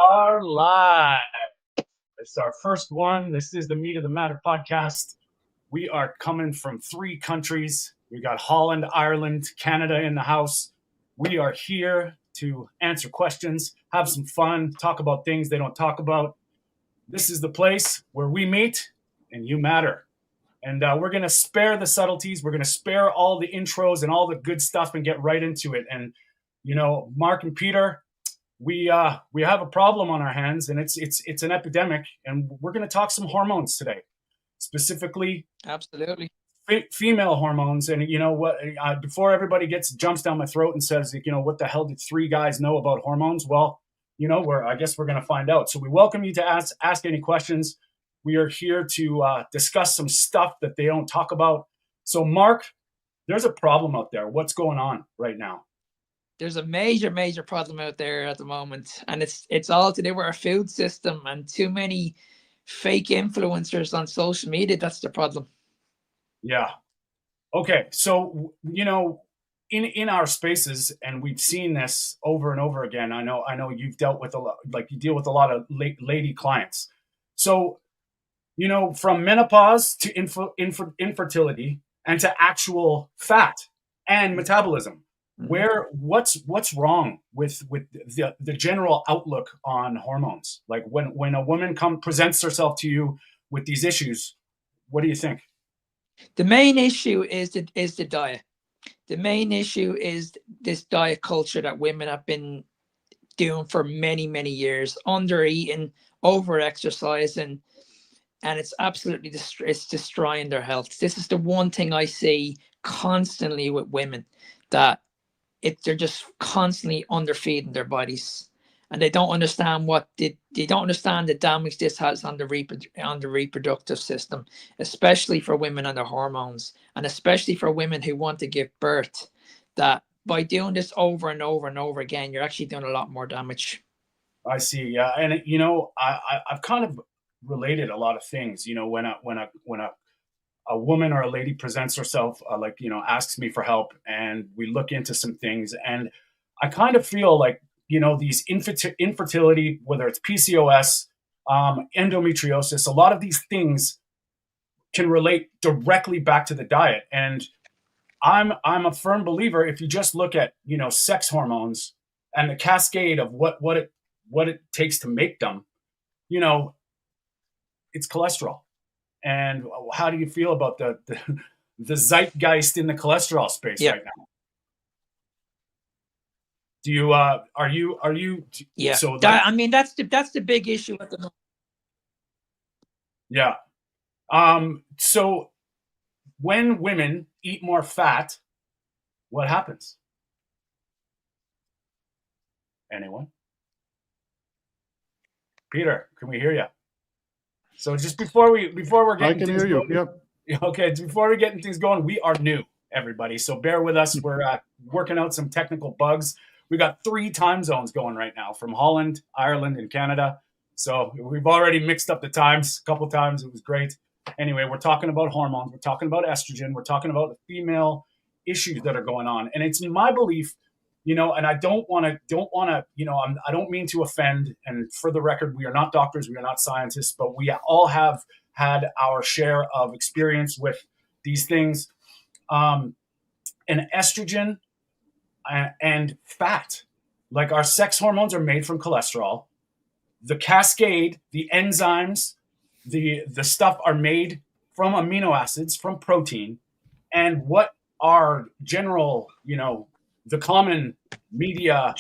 are live. It's our first one. This is the Meat of the Matter podcast. We are coming from 3 countries. We got Holland, Ireland, Canada in the house. We are here to answer questions, have some fun, talk about things they don't talk about. This is the place where we meet and you matter. And we're going to spare the subtleties. We're going to spare all the intros and all the good stuff and get right into it. And, you know, Mark and Peter, we have a problem on our hands, and it's an epidemic. And we're going to talk some hormones today, specifically Absolutely. Female hormones. And you know what? Before everybody jumps down my throat and says, you know, what the hell did 3 guys know about hormones? Well, you know, I guess we're going to find out. So we welcome you to ask any questions. We are here to discuss some stuff that they don't talk about. So, Mark, there's a problem out there. What's going on right now? There's a major problem out there at the moment, and it's all to do with our food system and too many fake influencers on social media. That's the problem. Yeah. Okay. So, you know, in our spaces, and we've seen this over and over again. I know you've dealt with you deal with a lot of lady clients. So, you know, from menopause to infertility and to actual fat and metabolism, what's wrong with the general outlook on hormones? Like when a woman presents herself to you with these issues, what do you think? The main issue is the diet. The main issue is this diet culture that women have been doing for many years, under eating, over exercising. And it's absolutely it's destroying their health. This is the one thing I see constantly with women, that they're just constantly underfeeding their bodies, and they don't understand they don't understand the damage this has on the reproductive system, especially for women and their hormones, and especially for women who want to give birth. That by doing this over and over and over again, you're actually doing a lot more damage. I see. Yeah, and you know, I've kind of related a lot of things. You know, when a woman or a lady presents herself, asks me for help, and we look into some things, and I kind of feel like, you know, these infertility, whether it's PCOS, endometriosis, a lot of these things can relate directly back to the diet. And I'm a firm believer, if you just look at, you know, sex hormones and the cascade of what it takes to make them, you know, it's cholesterol. And how do you feel about the zeitgeist in the cholesterol space right now? Do you are you? Yeah. So I mean, that's the big issue at the moment. Yeah. So when women eat more fat, what happens? Anyone? Peter, can we hear you? So just before we're getting, I can hear you. Yep. Okay, before we're getting things going, we are new, everybody. So bear with us. We're working out some technical bugs. We got 3 time zones going right now, from Holland, Ireland, and Canada. So we've already mixed up the times a couple times. It was great. Anyway, we're talking about hormones. We're talking about estrogen. We're talking about the female issues that are going on. And it's my belief, you know, and I don't want to, you know, I don't mean to offend. And for the record, we are not doctors, we are not scientists, but we all have had our share of experience with these things. And estrogen and fat, like our sex hormones are made from cholesterol. The cascade, the enzymes, the stuff are made from amino acids, from protein. And what our general, you know, the common media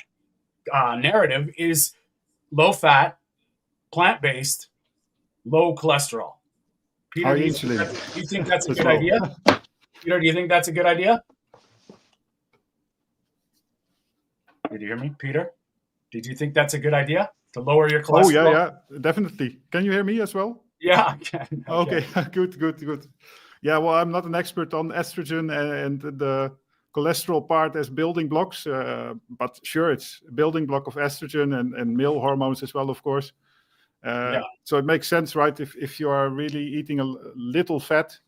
narrative is low fat, plant-based, low cholesterol. Peter, do you think that's a good idea? Peter, do you think that's a good idea? Did you hear me, Peter? Did you think that's a good idea to lower your cholesterol? Oh, yeah, definitely. Can you hear me as well? Yeah, I can. Okay, good. Yeah, well, I'm not an expert on estrogen and the cholesterol part as building blocks, but sure, it's a building block of estrogen and male hormones as well, of course. So it makes sense, right? If you are really eating a little fat,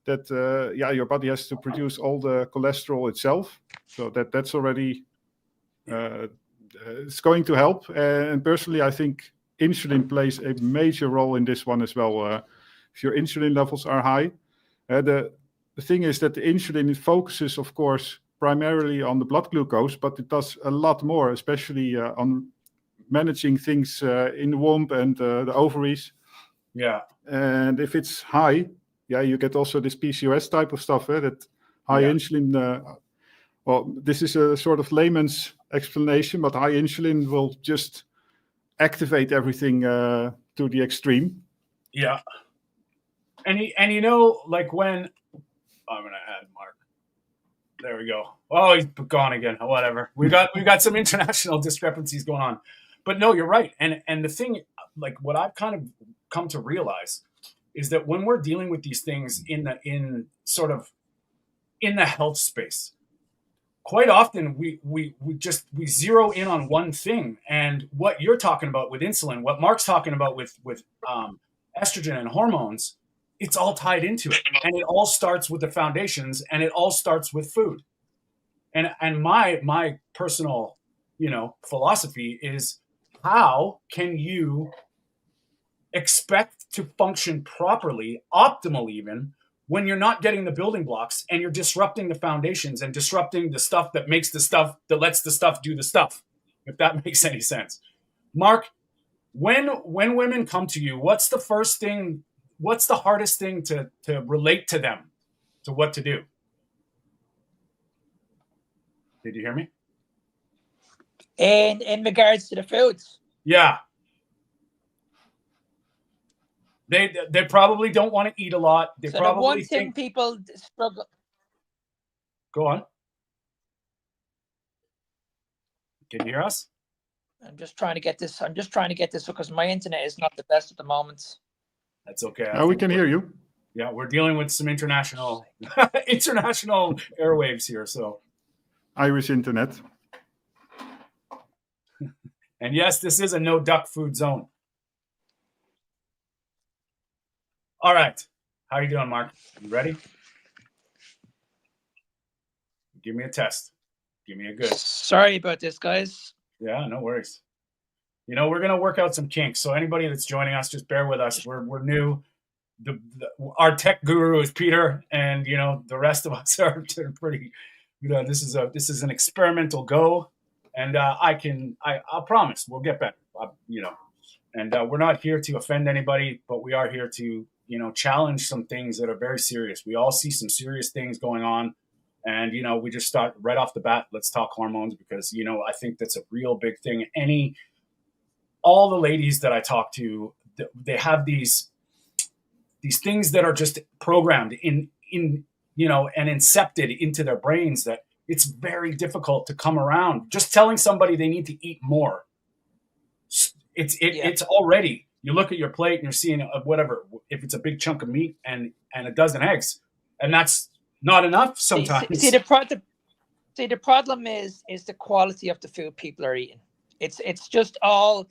that your body has to produce all the cholesterol itself. So that's already it's going to help. And personally, I think insulin plays a major role in this one as well. If your insulin levels are high, the thing is that the insulin, it focuses, of course, primarily on the blood glucose, but it does a lot more, especially on managing things in the womb and the ovaries. Yeah. And if it's high, you get also this PCOS type of stuff, that high insulin. Well, this is a sort of layman's explanation, but high insulin will just activate everything to the extreme. Yeah. And you know, like when I'm gonna add Mark. There we go. Oh, he's gone again. Whatever. We got some international discrepancies going on. But no, you're right. And the thing, like what I've kind of come to realize is that when we're dealing with these things in the health space, quite often we zero in on one thing. And what you're talking about with insulin, what Mark's talking about with estrogen and hormones, it's all tied into it. And it all starts with the foundations, and it all starts with food. And my personal, philosophy is, how can you expect to function properly, optimal even, when you're not getting the building blocks and you're disrupting the foundations and disrupting the stuff that makes the stuff, that lets the stuff do the stuff, if that makes any sense. Mark, when women come to you, what's the hardest thing to relate to them, to what to do? Did you hear me? And in regards to the foods. Yeah. They probably don't want to eat a lot. They so probably the one thing people struggle. Go on. Can you hear us? I'm just trying to get this because my internet is not the best at the moment. That's okay. We can hear you. Yeah, we're dealing with some international airwaves here. So Irish internet. And yes, this is a no duck food zone. All right. How are you doing, Mark? You ready? Give me a test. Give me a good. Sorry about this, guys. Yeah, no worries. We're going to work out some kinks. So anybody that's joining us, just bear with us. We're new. Our tech guru is Peter, and the rest of us are pretty. This is an experimental go, and I'll promise we'll get better. And we're not here to offend anybody, but we are here to challenge some things that are very serious. We all see some serious things going on, and we just start right off the bat. Let's talk hormones, because I think that's a real big thing. All the ladies that I talk to, they have these things that are just programmed in and incepted into their brains that it's very difficult to come around. Just telling somebody they need to eat more. It's already, you look at your plate and you're seeing whatever, if it's a big chunk of meat and a dozen eggs, and that's not enough sometimes. See, the problem is the quality of the food people are eating. It's just all.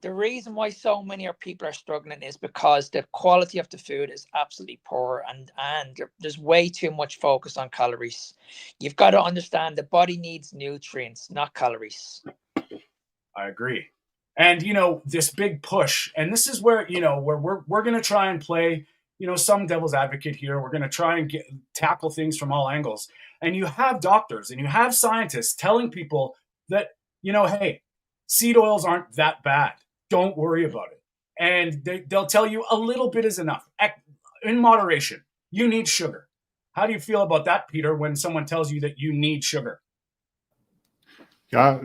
The reason why so many people are struggling is because the quality of the food is absolutely poor, and there's way too much focus on calories. You've got to understand the body needs nutrients, not calories. I agree. And, this big push, and this is where, where we're going to try and play, some devil's advocate here. We're going to try and tackle things from all angles. And you have doctors and you have scientists telling people that, hey, seed oils aren't that bad. Don't worry about it. And they'll tell you a little bit is enough. In moderation. You need sugar. How do you feel about that, Peter, when someone tells you that you need sugar? Yeah,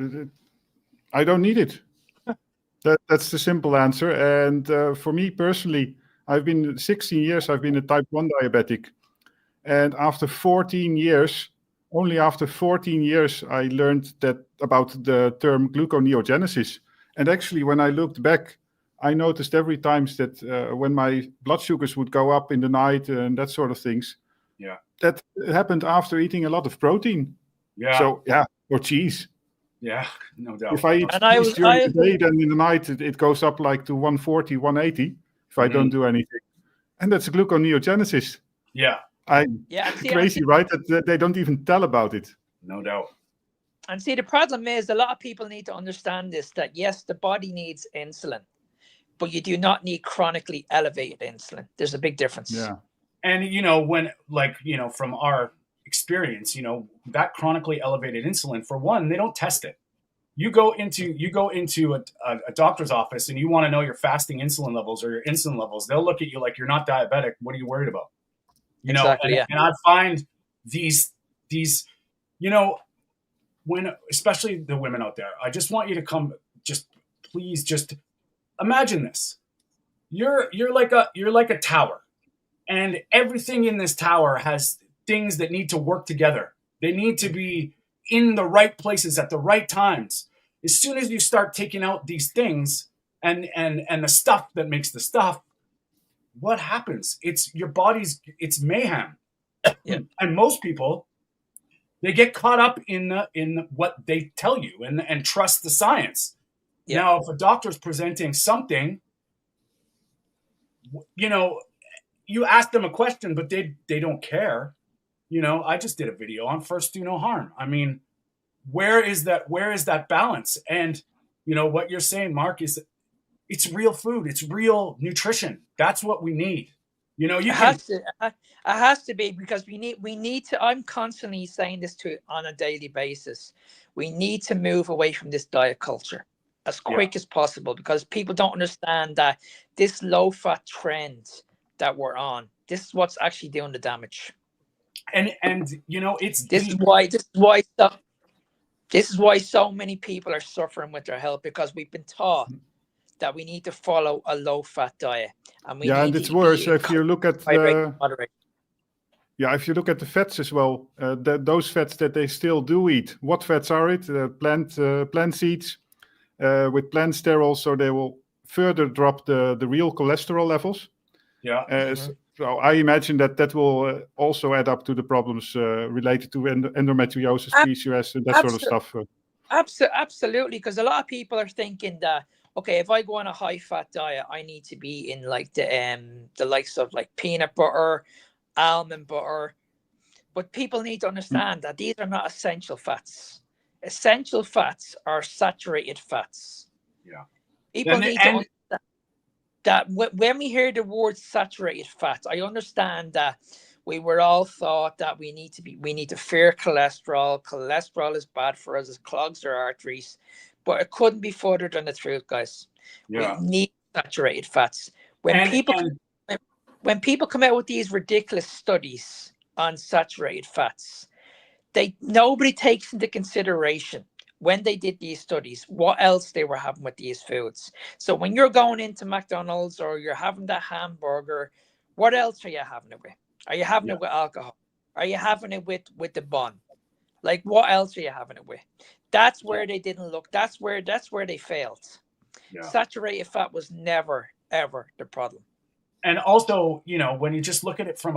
I don't need it. That's the simple answer. And for me personally, I've been 16 years, I've been a type 1 diabetic. And only after 14 years, I learned about the term gluconeogenesis. And actually, when I looked back, I noticed every time that when my blood sugars would go up in the night and that sort of things, that happened after eating a lot of protein. Yeah. So, or cheese. Yeah, no doubt. If I eat cheese during the day, then in the night it goes up like to 140, 180 if I don't do anything. And that's gluconeogenesis. Yeah. Crazy, right? That they don't even tell about it. No doubt. And see, the problem is a lot of people need to understand this, that yes, the body needs insulin, but you do not need chronically elevated insulin. There's a big difference. Yeah. And, when, from our experience, that chronically elevated insulin, for one, they don't test it. You go into a doctor's office and you want to know your fasting insulin levels or your insulin levels. They'll look at you like you're not diabetic. What are you worried about? Exactly, yeah. And I find these, when, especially the women out there, I just want you to come, please imagine this. You're like a tower, and everything in this tower has things that need to work together. They need to be in the right places at the right times. As soon as you start taking out these things and the stuff that makes the stuff, what happens? It's mayhem. Yeah. And most people, they get caught up in what they tell you and trust the science. Yeah. Now, if a doctor's presenting something, you ask them a question, but they don't care. I just did a video on first do no harm. I mean, where is that balance? And what you're saying, Mark, is it's real food. It's real nutrition. That's what we need. It has to be, because we need to, I'm constantly saying this on a daily basis. We need to move away from this diet culture as quick as possible, because people don't understand that this low fat trend that we're on, this is what's actually doing the damage. And it's this is why so many people are suffering with their health, because we've been taught that we need to follow a low fat diet, and and it's worse if you look at if you look at the fats as well. Those fats that they still do eat, what fats are it? Plant seeds with plant sterols, so they will further drop the real cholesterol levels. Yeah. So I imagine that will also add up to the problems related to endometriosis, PCOS, and that sort of stuff. Absolutely, because a lot of people are thinking that, okay, if I go on a high fat diet, I need to be in like the likes of like peanut butter, almond butter. But people need to understand that these are not essential fats. Essential fats are saturated fats. Yeah. People need to understand that when we hear the word saturated fats, I understand that we were all thought that we need to fear cholesterol. Cholesterol is bad for us, it clogs our arteries. But it couldn't be further than the truth, guys. Yeah. We need saturated fats. When people come out with these ridiculous studies on saturated fats, nobody takes into consideration, when they did these studies, what else they were having with these foods. So when you're going into McDonald's or you're having that hamburger, what else are you having it with? Are you having it with alcohol? Are you having it with the bun? Like, what else are you having it with? That's where they didn't look. That's where they failed. Yeah. Saturated fat was never, ever the problem. And also, when you just look at it from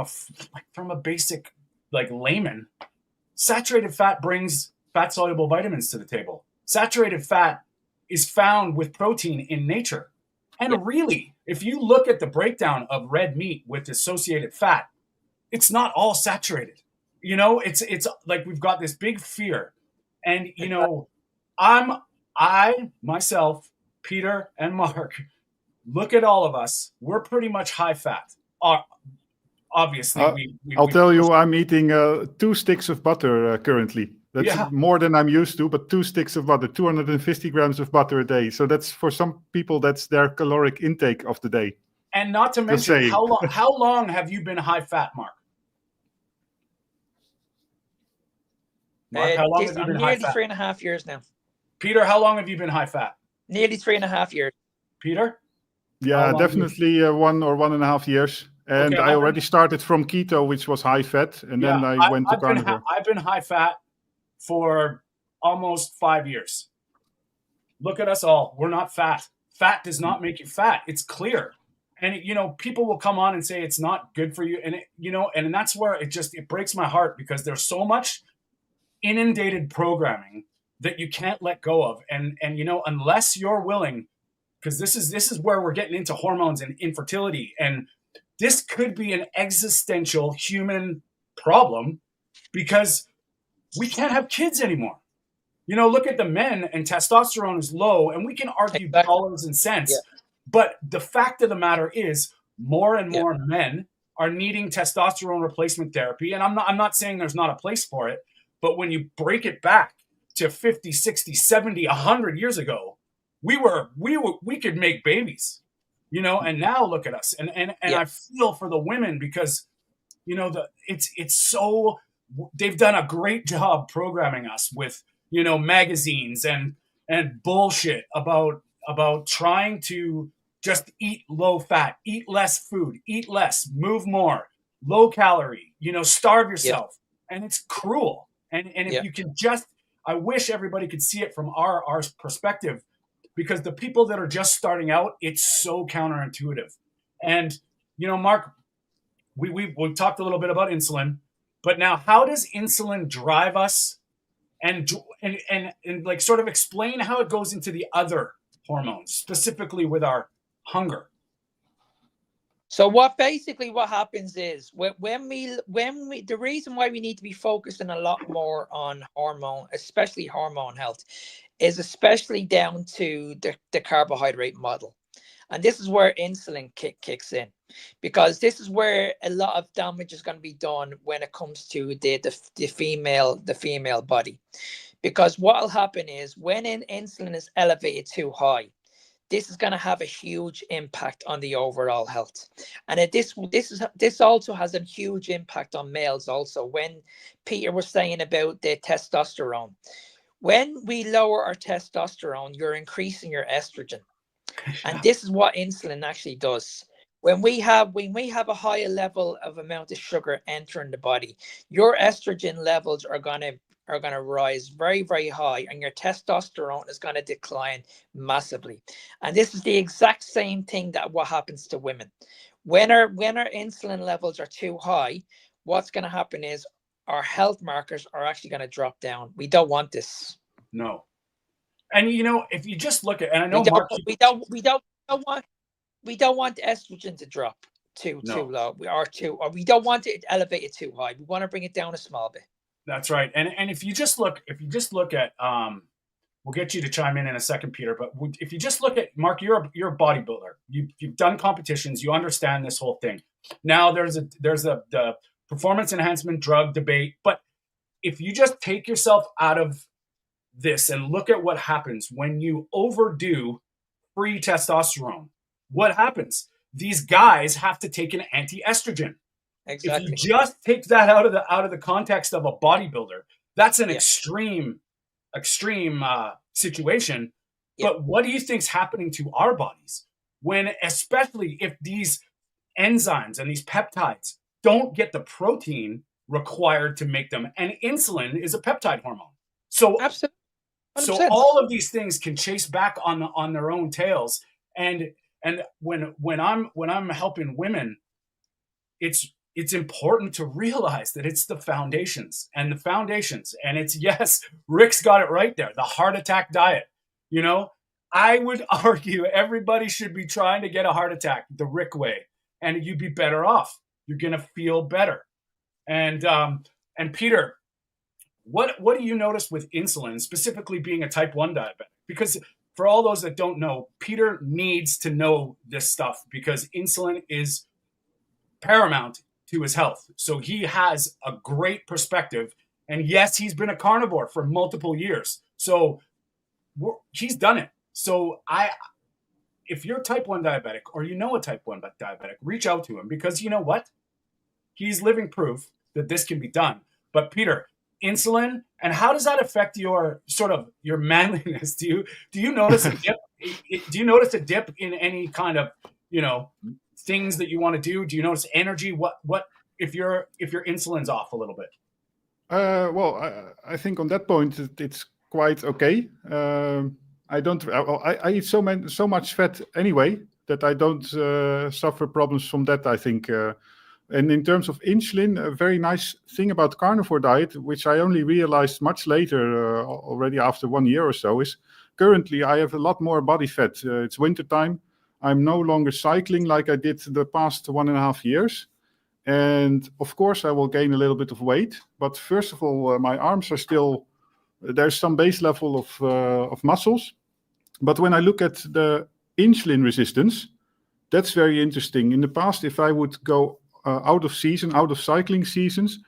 a basic layman, saturated fat brings fat soluble vitamins to the table. Saturated fat is found with protein in nature. And really, if you look at the breakdown of red meat with associated fat, it's not all saturated. It's like we've got this big fear. And, I myself, Peter and Mark, look at all of us. We're pretty much high fat. Obviously, I'll tell you, I'm eating 2 sticks of butter currently. That's more than I'm used to, but 2 sticks of butter, 250 grams of butter a day. So that's, for some people, that's their caloric intake of the day. And not to mention, how long have you been high fat, Mark? Mark, how long have you been high fat? Nearly 3.5 years now. Peter, how long have you been high fat? Nearly 3.5 years. Peter? Yeah, definitely 1 or 1.5 years. And I already started from keto, which was high fat, and then I went to carnivore. I've been high fat for almost 5 years. Look at us all. We're not fat. Fat does not make you fat. It's clear. And, people will come on and say it's not good for you. And, and that's where it breaks my heart, because there's so much inundated programming that you can't let go of. And unless you're willing, because this is where we're getting into hormones and infertility. And this could be an existential human problem, because we can't have kids anymore. Look at the men, and testosterone is low, and we can argue dollars and cents. Yeah. But the fact of the matter is, more and Yeah. more men are needing testosterone replacement therapy. And I'm not saying there's not a place for it, but when you break it back to 50, 60, 70, 100 years ago, we could make babies, and now look at us. And Yeah. I feel for the women because, it's so, they've done a great job programming us with, magazines and bullshit about trying to just eat low fat, eat less food, eat less, move more, low calorie, starve yourself. And it's cruel. And if you can just, I wish everybody could see it from our perspective, because the people that are just starting out, it's so counterintuitive. And, Mark, we've talked a little bit about insulin, but now how does insulin drive us, and like sort of explain how it goes into the other hormones, specifically with our hunger? So what happens is when we the reason why we need to be focusing a lot more on hormone, especially hormone health, is especially down to the carbohydrate model. And this is where insulin kicks in, because this is where a lot of damage is going to be done when it comes to the female body. Because what will happen is when insulin is elevated too high, this is going to have a huge impact on the overall health. And this also has a huge impact on males also. When Peter was saying about the testosterone, when we lower our testosterone, you're increasing your estrogen. And this is what insulin actually does. When we have a higher level of amount of sugar entering the body, your estrogen levels are gonna rise very, very high, and your testosterone is gonna decline massively. And this is the exact same thing that what happens to women. When our insulin levels are too high, what's gonna happen is our health markers are actually gonna drop down. We don't want this. No. And if you just look at, and I know we don't want estrogen to drop too low. We don't want it elevated too high. We want to bring it down a small bit. That's right. And if you just look at, we'll get you to chime in a second, Peter. But if you just look at, Mark, you're a bodybuilder. You've done competitions. You understand this whole thing. Now there's the performance enhancement drug debate. But if you just take yourself out of this and look at what happens when you overdo free testosterone, what happens? These guys have to take an anti-estrogen. Exactly. If you just take that out of the context of a bodybuilder, that's an extreme situation. Yeah. But what do you think's happening to our bodies when, especially if these enzymes and these peptides don't get the protein required to make them? And insulin is a peptide hormone. So absolutely. 100%. So all of these things can chase back on their own tails. And when I'm helping women, it's important to realize that it's the foundations. And it's, yes, Rick's got it right there. The heart attack diet. I would argue everybody should be trying to get a heart attack the Rick way, and you'd be better off. You're going to feel better. And Peter, what do you notice with insulin, specifically being a type 1 diabetic? Because for all those that don't know, Peter needs to know this stuff because insulin is paramount to his health. So he has a great perspective. And yes, he's been a carnivore for multiple years. So he's done it. So if you're type 1 diabetic or a type 1 diabetic, reach out to him, because you know what? He's living proof that this can be done. But Peter, insulin, and how does that affect your manliness? Do you notice a dip? Do you notice a dip in any kind of things that you want to do? Do you notice energy? What if your insulin's off a little bit? Well, I think on that point it's quite okay. I eat so much fat anyway that I don't suffer problems from that, I think. And in terms of insulin, a very nice thing about carnivore diet, which I only realized much later, already after 1 year or so, is currently I have a lot more body fat. It's wintertime. I'm no longer cycling like I did the past 1.5 years. And of course, I will gain a little bit of weight. But first of all, my arms are still there's some base level of muscles. But when I look at the insulin resistance, that's very interesting. In the past, if I would go out of season, out of cycling seasons,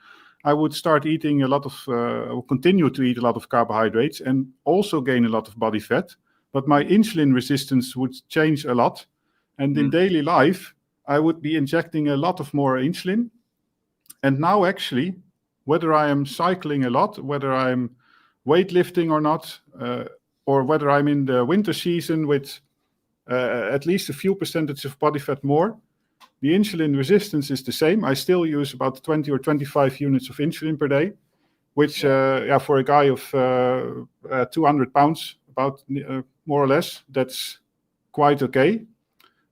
I would start eating a lot of, continue to eat a lot of carbohydrates and also gain a lot of body fat. But my insulin resistance would change a lot. And in daily life, I would be injecting a lot of more insulin. And now actually, whether I am cycling a lot, whether I'm weightlifting or not, or whether I'm in the winter season with at least a few percentage of body fat more, the insulin resistance is the same. I still use about 20 or 25 units of insulin per day, which for a guy of 200 pounds, about more or less, that's quite okay.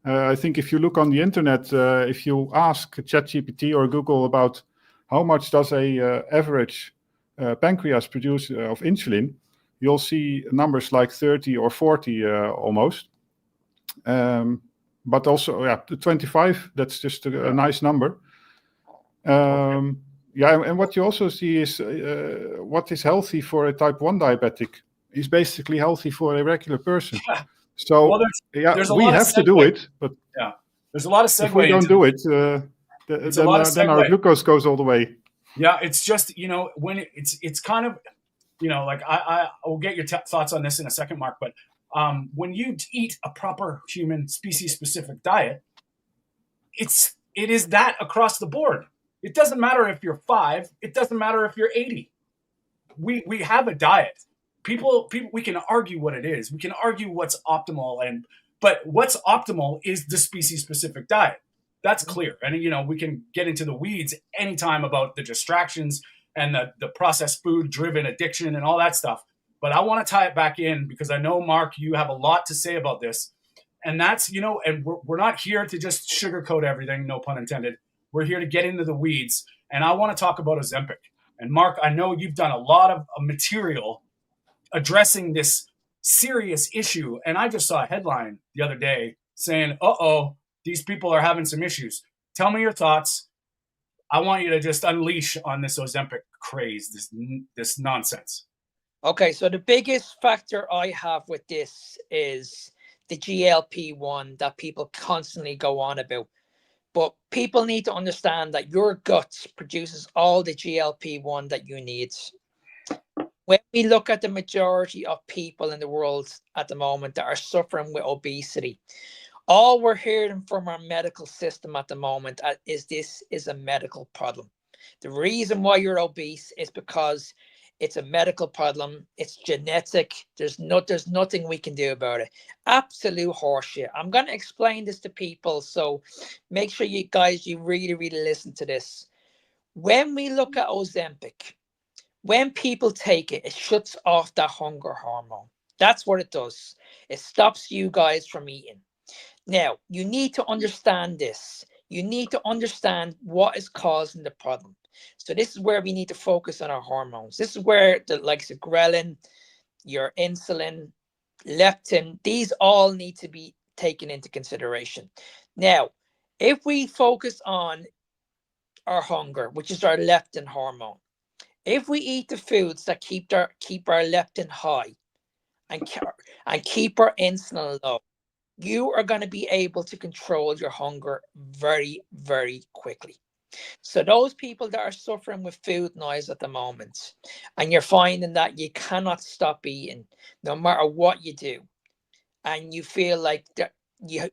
I think if you look on the internet, if you ask ChatGPT or Google about how much does a average pancreas produce of insulin, you'll see numbers like 30 or 40 almost. But also, the 25, that's just a nice number. And what you also see is what is healthy for a type 1 diabetic is basically healthy for a regular person. So there's we have to do it, but there's a lot of segue. If we don't do it, then our glucose goes all the way. Yeah, it's just, when it's kind of, like I will get your thoughts on this in a second, Mark, but when you eat a proper human species-specific diet, it is that across the board. It doesn't matter if you're 5. It doesn't matter if you're 80. We have a diet. People, we can argue what it is. We can argue what's optimal, but what's optimal is the species-specific diet. That's clear. And, we can get into the weeds anytime about the distractions and the processed food-driven addiction and all that stuff. But I want to tie it back in because I know, Mark, you have a lot to say about this. And that's, and we're not here to just sugarcoat everything, no pun intended. We're here to get into the weeds. And I want to talk about Ozempic. And Mark, I know you've done a lot of material addressing this serious issue. And I just saw a headline the other day saying, these people are having some issues. Tell me your thoughts. I want you to just unleash on this Ozempic craze, this nonsense. Okay, so the biggest factor I have with this is the GLP-1 that people constantly go on about. But people need to understand that your gut produces all the GLP-1 that you need. When we look at the majority of people in the world at the moment that are suffering with obesity, all we're hearing from our medical system at the moment is this is a medical problem. The reason why you're obese is because it's a medical problem. It's genetic. There's nothing we can do about it. Absolute horseshit. I'm going to explain this to people, so make sure you guys, you really, really listen to this. When we look at Ozempic, when people take it, it shuts off that hunger hormone. That's what it does. It stops you guys from eating. Now, you need to understand this. You need to understand what is causing the problem. So this is where we need to focus on our hormones. This is where the likes of ghrelin, your insulin, leptin, these all need to be taken into consideration. Now, if we focus on our hunger, which is our leptin hormone, if we eat the foods that keep our leptin high and keep our insulin low, you are going to be able to control your hunger very, very quickly. So those people that are suffering with food noise at the moment, and you're finding that you cannot stop eating no matter what you do, and you feel like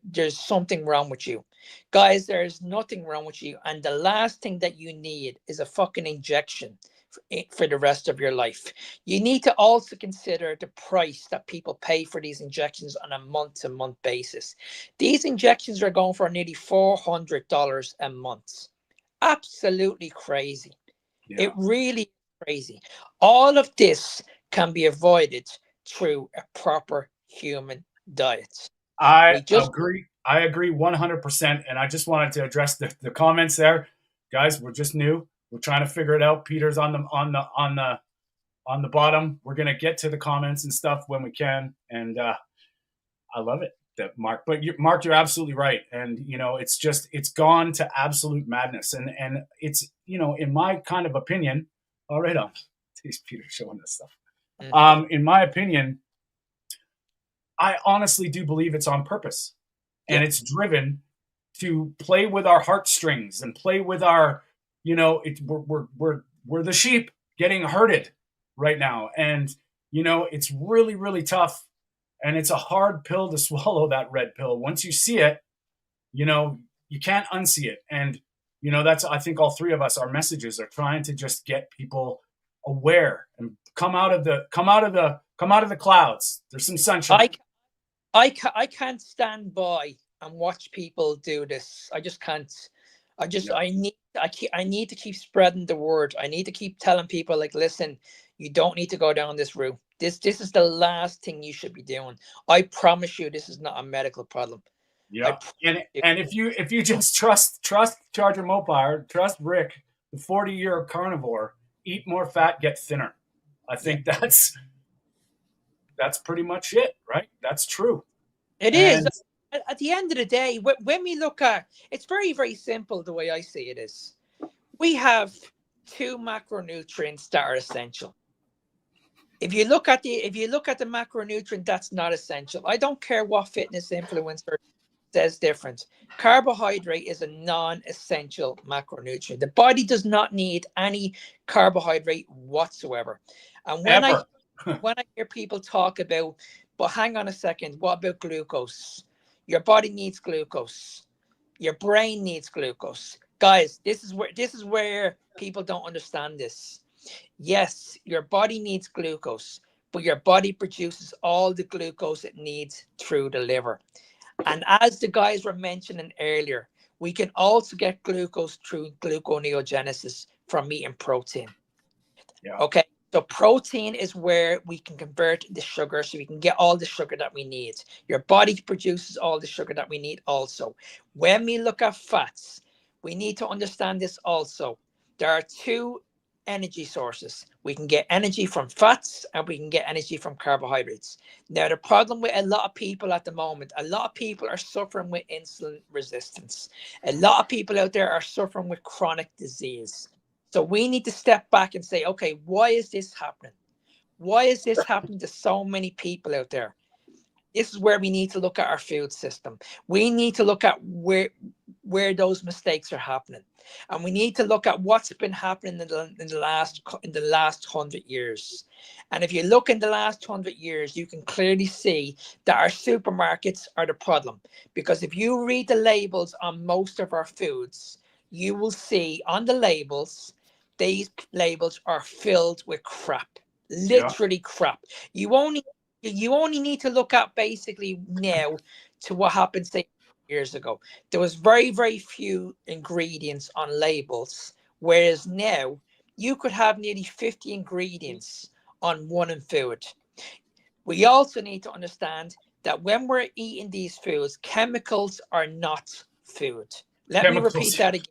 there's something wrong with you. Guys, there's nothing wrong with you. And the last thing that you need is a fucking injection for the rest of your life. You need to also consider the price that people pay for these injections on a month-to-month basis. These injections are going for nearly $400 a month. Absolutely crazy. Yeah. It really is crazy. All of this can be avoided through a proper human diet. I agree 100%. And I just wanted to address the comments there. Guys, we're just new. We're trying to figure it out. Peter's on the bottom. We're gonna get to the comments and stuff when we can, and I love it, Mark. But Mark, you're absolutely right, and it's gone to absolute madness, and it's in my kind of opinion. All right, on. Peter's showing us stuff. In my opinion, I honestly do believe it's on purpose, and it's driven to play with our heartstrings and play with our, we're the sheep getting herded right now, and it's really really tough, and it's a hard pill to swallow, that red pill. Once you see it, you can't unsee it, and that's, I think all three of us, our messages are trying to just get people aware and come out of the clouds. There's some sunshine. I can't stand by and watch people do this. I just can't. I need to keep spreading the word. I need to keep telling people, like, listen, you don't need to go down this route. This is the last thing you should be doing. I promise you, this is not a medical problem. Yeah, and if you just trust Charger Mopar, trust Rick, the 40-year carnivore, eat more fat, get thinner. I think that's pretty much it, right? That's true. It is. At the end of the day, when we look at, it's very, very simple. The way I see it is, we have 2 macronutrients that are essential. If you look at the macronutrient that's not essential, I don't care what fitness influencer says different. Carbohydrate is a non-essential macronutrient. The body does not need any carbohydrate whatsoever. And when I hear people talk about, but hang on a second, what about glucose? Your body needs glucose. Your brain needs glucose. Guys, this is where people don't understand this. Yes, your body needs glucose, but your body produces all the glucose it needs through the liver. And as the guys were mentioning earlier, we can also get glucose through gluconeogenesis from eating protein. Yeah. Okay, so protein is where we can convert the sugar, so we can get all the sugar that we need. Your body produces all the sugar that we need also. When we look at fats, we need to understand this also. There are 2 energy sources. We can get energy from fats and we can get energy from carbohydrates. Now, the problem with a lot of people at the moment, a lot of people are suffering with insulin resistance. A lot of people out there are suffering with chronic disease. So we need to step back and say, okay, why is this happening? Why is this happening to so many people out there? This is where we need to look at our food system. We need to look at where those mistakes are happening. And we need to look at what's been happening in the last 100 years. And if you look in the last 100 years, you can clearly see that our supermarkets are the problem. Because if you read the labels on most of our foods, you will see on the labels, these labels are filled with crap, literally crap. You only need to look at basically now to what happened, say, years ago. There was very, very few ingredients on labels, whereas now you could have nearly 50 ingredients on one food. We also need to understand that when we're eating these foods, chemicals are not food. Let me repeat that again.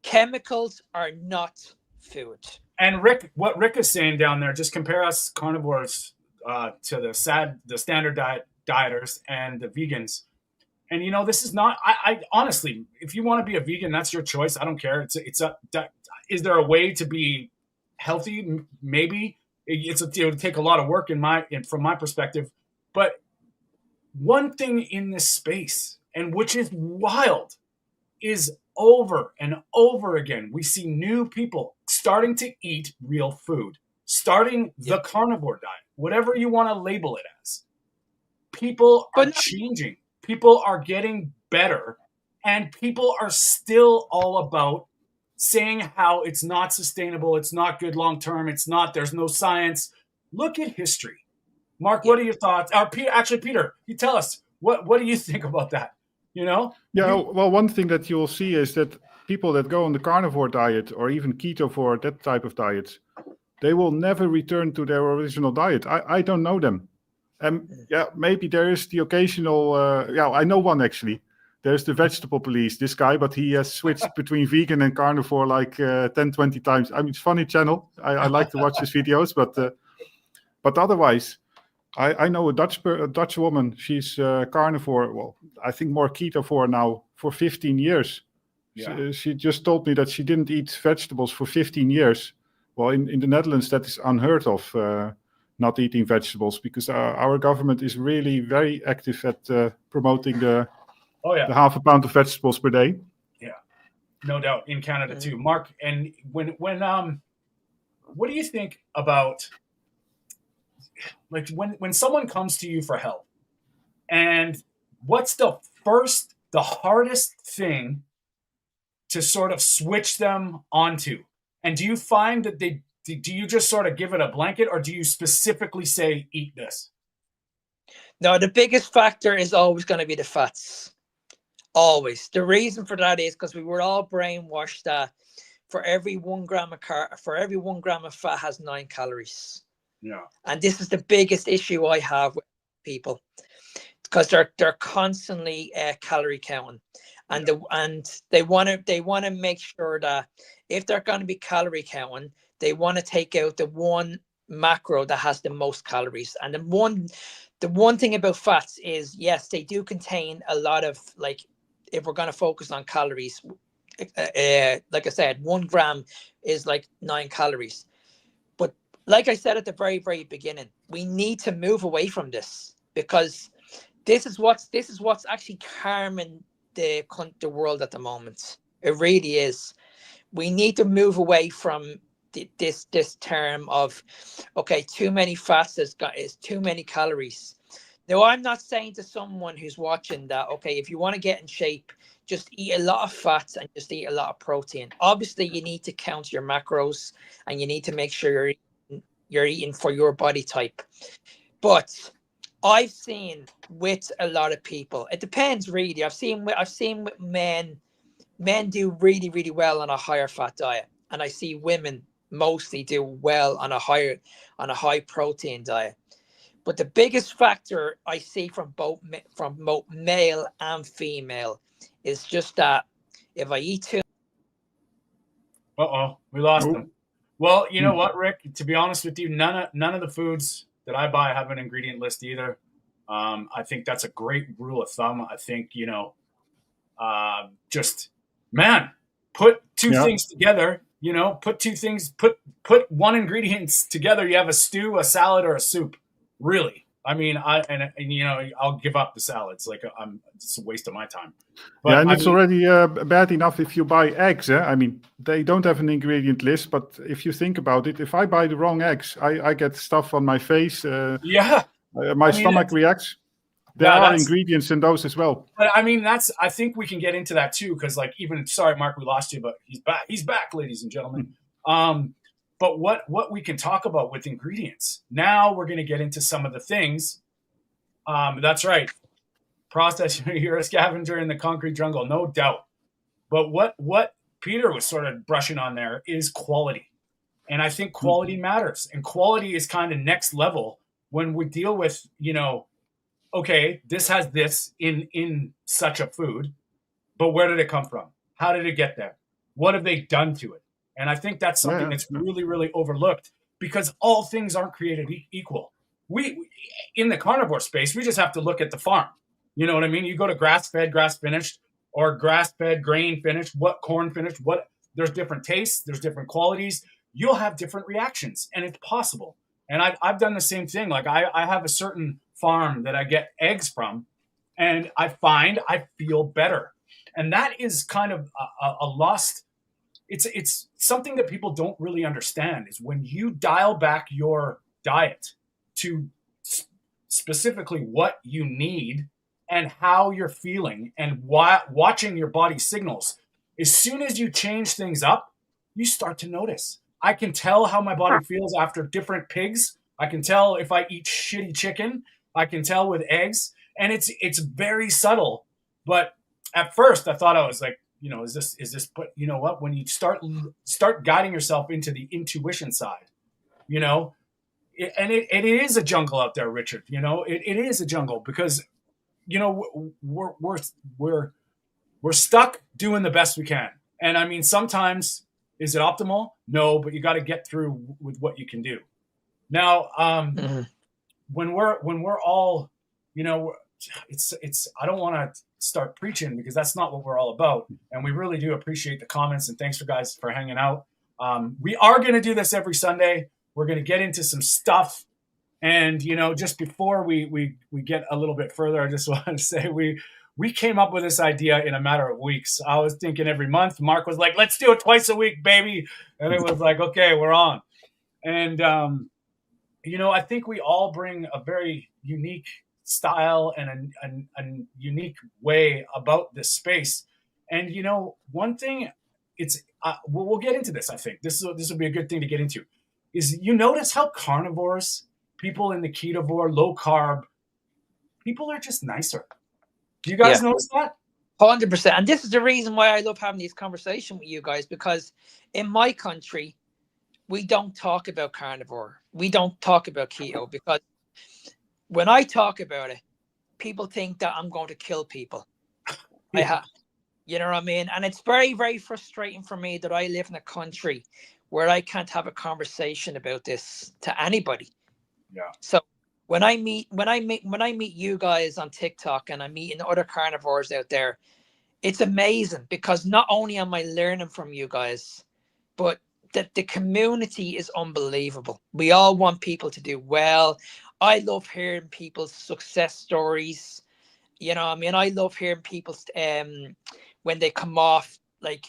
Chemicals are not food. And Rick, what Rick is saying down there, just compare us carnivores to the standard dieters and the vegans. And this is not. I honestly, if you want to be a vegan, that's your choice. I don't care. Is there a way to be healthy? Maybe it would take a lot of work from my perspective. But one thing in this space, and which is wild, is over and over again, we see new people starting to eat real food, starting the carnivore diet, whatever you want to label it as. People are changing. People are getting better, and people are still all about saying how it's not sustainable, it's not good long term, there's no science. Look at history. Mark, what are your thoughts? Peter, you tell us, what do you think about that? Yeah, well, one thing that you'll see is that people that go on the carnivore diet or even keto for that type of diet, they will never return to their original diet. I don't know them. Maybe there is the occasional, I know one actually. There's the vegetable police, this guy, but he has switched between vegan and carnivore like 10, 20 times. I mean, it's a funny channel. I like to watch his videos, but otherwise, I know a Dutch woman. She's carnivore. Well, I think more ketovore now for 15 years. Yeah. She just told me that she didn't eat vegetables for 15 years. Well, in the Netherlands, that is unheard of. not eating vegetables, because our government is really very active at promoting the half a pound of vegetables per day. Yeah, no doubt, in Canada too. Mark, and when what do you think about, like, when someone comes to you for help, and what's the hardest thing to sort of switch them onto? And do you find that do you just sort of give it a blanket, or do you specifically say, eat this? No, the biggest factor is always going to be the fats. Always. The reason for that is because we were all brainwashed that for every 1 gram of fat has 9 calories. Yeah. And this is the biggest issue I have with people, because they're constantly calorie counting, and they want to make sure that if they're going to be calorie counting, they want to take out the one macro that has the most calories. And the one thing about fats is, yes, they do contain a lot of, like, if we're going to focus on calories, like I said, 1 gram is like 9 calories. But like I said at the very, very beginning, we need to move away from this, because this is what's actually harming the world at the moment. It really is. We need to move away from this term of, okay, too many fats is too many calories. Now, I'm not saying to someone who's watching that, okay, if you want to get in shape, just eat a lot of fats and just eat a lot of protein. Obviously, you need to count your macros, and you need to make sure you're eating for your body type. But I've seen with a lot of people, it depends really. I've seen with men do really, really well on a higher fat diet, and I see women mostly do well on a high protein diet. But the biggest factor I see from both male and female is just that if I eat too. We lost them. Well, you know what, Rick? To be honest with you, none of the foods that I buy have an ingredient list either. I think that's a great rule of thumb. I think, just, man, put two things together. Put one ingredients together. You have a stew, a salad, or a soup. Really, I mean, I'll give up the salads. Like, it's a waste of my time. But, and it's already bad enough if you buy eggs. I mean, they don't have an ingredient list, but if you think about it, if I buy the wrong eggs, I get stuff on my face. My stomach reacts. There are ingredients in those as well. But I mean, I think we can get into that too, because, like, sorry, Mark, we lost you, but he's back. He's back, ladies and gentlemen. But what we can talk about with ingredients. Now we're going to get into some of the things. That's right. Process, you're a scavenger in the concrete jungle, no doubt. But what Peter was sort of brushing on there is quality. And I think quality matters. And quality is kind of next level when we deal with, okay, this has this in such a food, but where did it come from? How did it get there? What have they done to it? And I think that's something that's really, really overlooked, because all things aren't created equal. We in the carnivore space, we just have to look at the farm. You know what I mean? You go to grass-fed, grass-finished, or grass-fed, grain-finished, corn-finished, there's different tastes, there's different qualities. You'll have different reactions, and it's possible. And I've done the same thing. Like, I have a certain farm that I get eggs from, and I find I feel better. And that is kind of a lost. It's something that people don't really understand, is when you dial back your diet to specifically what you need and how you're feeling and watching your body signals. As soon as you change things up, you start to notice. I can tell how my body feels after different pigs. I can tell if I eat shitty chicken. I can tell with eggs. And it's very subtle. But at first I thought I was like, is this, but you know what? When you start guiding yourself into the intuition side, and it is a jungle out there, Richard. It is a jungle, because, we're stuck doing the best we can. And I mean, sometimes, is it optimal? No, but you got to get through with what you can do. Now, when we're all, it's I don't want to start preaching, because that's not what we're all about. And we really do appreciate the comments, and thanks for guys for hanging out. We are going to do this every Sunday. We're going to get into some stuff And just before we get a little bit further, I just want to say we came up with this idea in a matter of weeks. I was thinking every month. Mark was like, "Let's do it twice a week, baby," and it was like, "Okay, we're on." And I think we all bring a very unique style and a unique way about this space. And one thing, it's we'll get into this. I think this will be a good thing to get into. Is you notice how carnivores, people in the ketovore, low carb, people are just nicer. Do you guys notice that? 100%. And this is the reason why I love having these conversations with you guys, because in my country, we don't talk about carnivore. We don't talk about keto, because when I talk about it, people think that I'm going to kill people. You know what I mean? And it's very, very frustrating for me that I live in a country where I can't have a conversation about this to anybody. Yeah. So when I meet you guys on TikTok and I'm meeting other carnivores out there, it's amazing, because not only am I learning from you guys, but that the community is unbelievable. We all want people to do well. I love hearing people's success stories. You know, I mean, I love hearing people's when they come off, like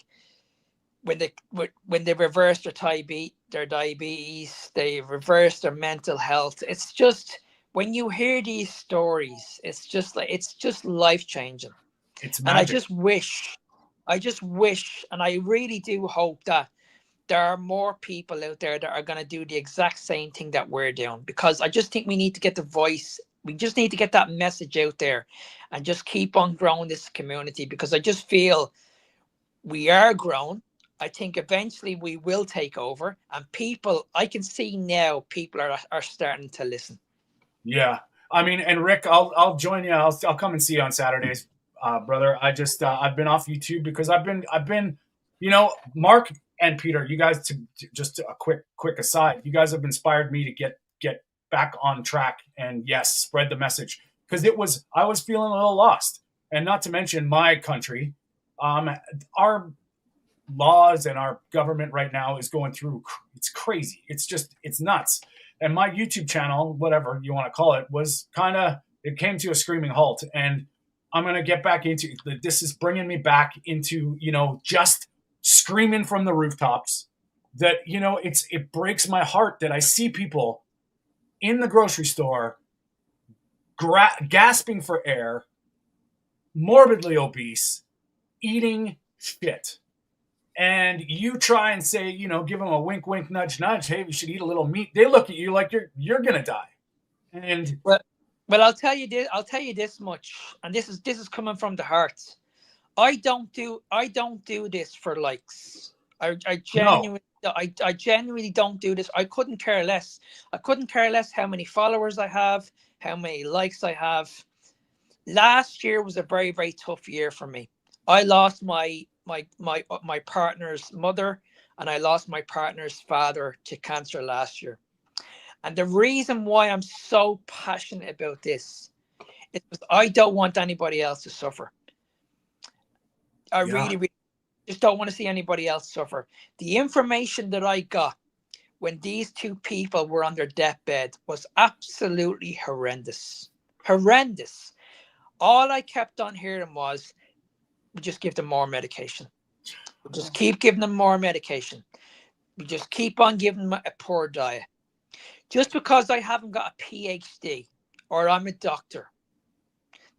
when they reverse their diabetes, they reverse their mental health. It's just, when you hear these stories, it's just life changing. It's magic. And I just wish, and I really do hope that there are more people out there that are going to do the exact same thing that we're doing, because I just think we need to get the voice. We just need to get that message out there and just keep on growing this community, because I just feel we are grown. I think eventually we will take over, and I can see now people are starting to listen. Yeah. I mean, and Rick, I'll join you. I'll come and see you on Saturdays, brother. I've been off YouTube because I've been, Mark and Peter, you guys, just a quick aside, you guys have inspired me to get back on track and spread the message, because I was feeling a little lost, and not to mention my country, our laws and our government right now is going through, it's crazy. It's nuts. And my YouTube channel, whatever you want to call it, was it came to a screaming halt. And I'm going to get back into this. Is bringing me back into, just screaming from the rooftops that, it breaks my heart that I see people in the grocery store gasping for air, morbidly obese, eating shit. And you try and say, give them a wink, wink, nudge, nudge. Hey, we should eat a little meat. They look at you like you're gonna die. And well, I'll tell you this. I'll tell you this much, and this is coming from the heart. I don't do this for likes. I genuinely don't do this. I couldn't care less. I couldn't care less how many followers I have, how many likes I have. Last year was a very, very tough year for me. I lost my partner's mother, and I lost my partner's father to cancer last year. And the reason why I'm so passionate about this is because I don't want anybody else to suffer. I really, really just don't want to see anybody else suffer. The information that I got when these two people were on their deathbed was absolutely horrendous. Horrendous. All I kept on hearing was, we just give them more medication. We just keep giving them more medication. We just keep on giving them a poor diet. Just because I haven't got a PhD or I'm a doctor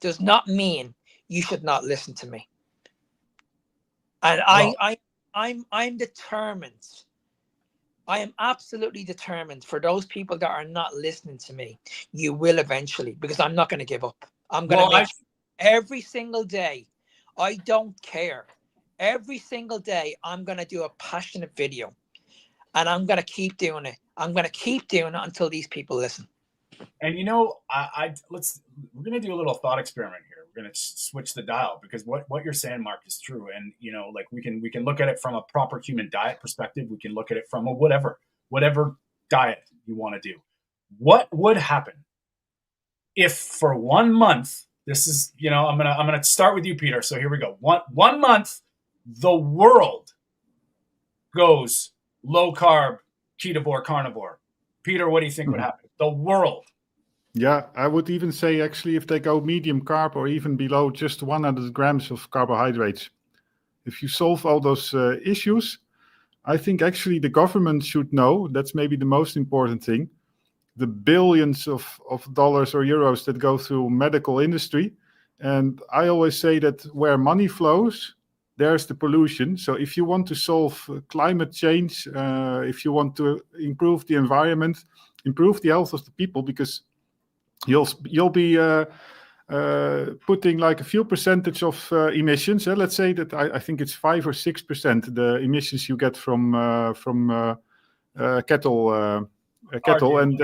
does not mean you should not listen to me. And I'm determined. I am absolutely determined for those people that are not listening to me. You will eventually, because I'm not going to give up. I'm going to make every single day. I don't care. Every single day, I'm going to do a passionate video, and I'm going to keep doing it. I'm going to keep doing it until these people listen. And we're going to do a little thought experiment here. We're going to switch the dial, because what you're saying, Mark, is true. And like we can look at it from a proper human diet perspective. We can look at it from a whatever diet you want to do. What would happen if for 1 month, this is, I'm gonna start with you, Peter. So here we go. One month, the world goes low carb, ketovore, carnivore. Peter, what do you think would happen? The world. Yeah, I would even say actually if they go medium carb or even below just 100 grams of carbohydrates, if you solve all those issues, I think actually the government should know, that's maybe the most important thing, the billions of dollars or euros that go through medical industry. And I always say that where money flows, there's the pollution. So if you want to solve climate change, if you want to improve the environment, improve the health of the people, because you'll be putting like a few percentage of emissions. Let's say that I think it's 5 or 6% the emissions you get from cattle, and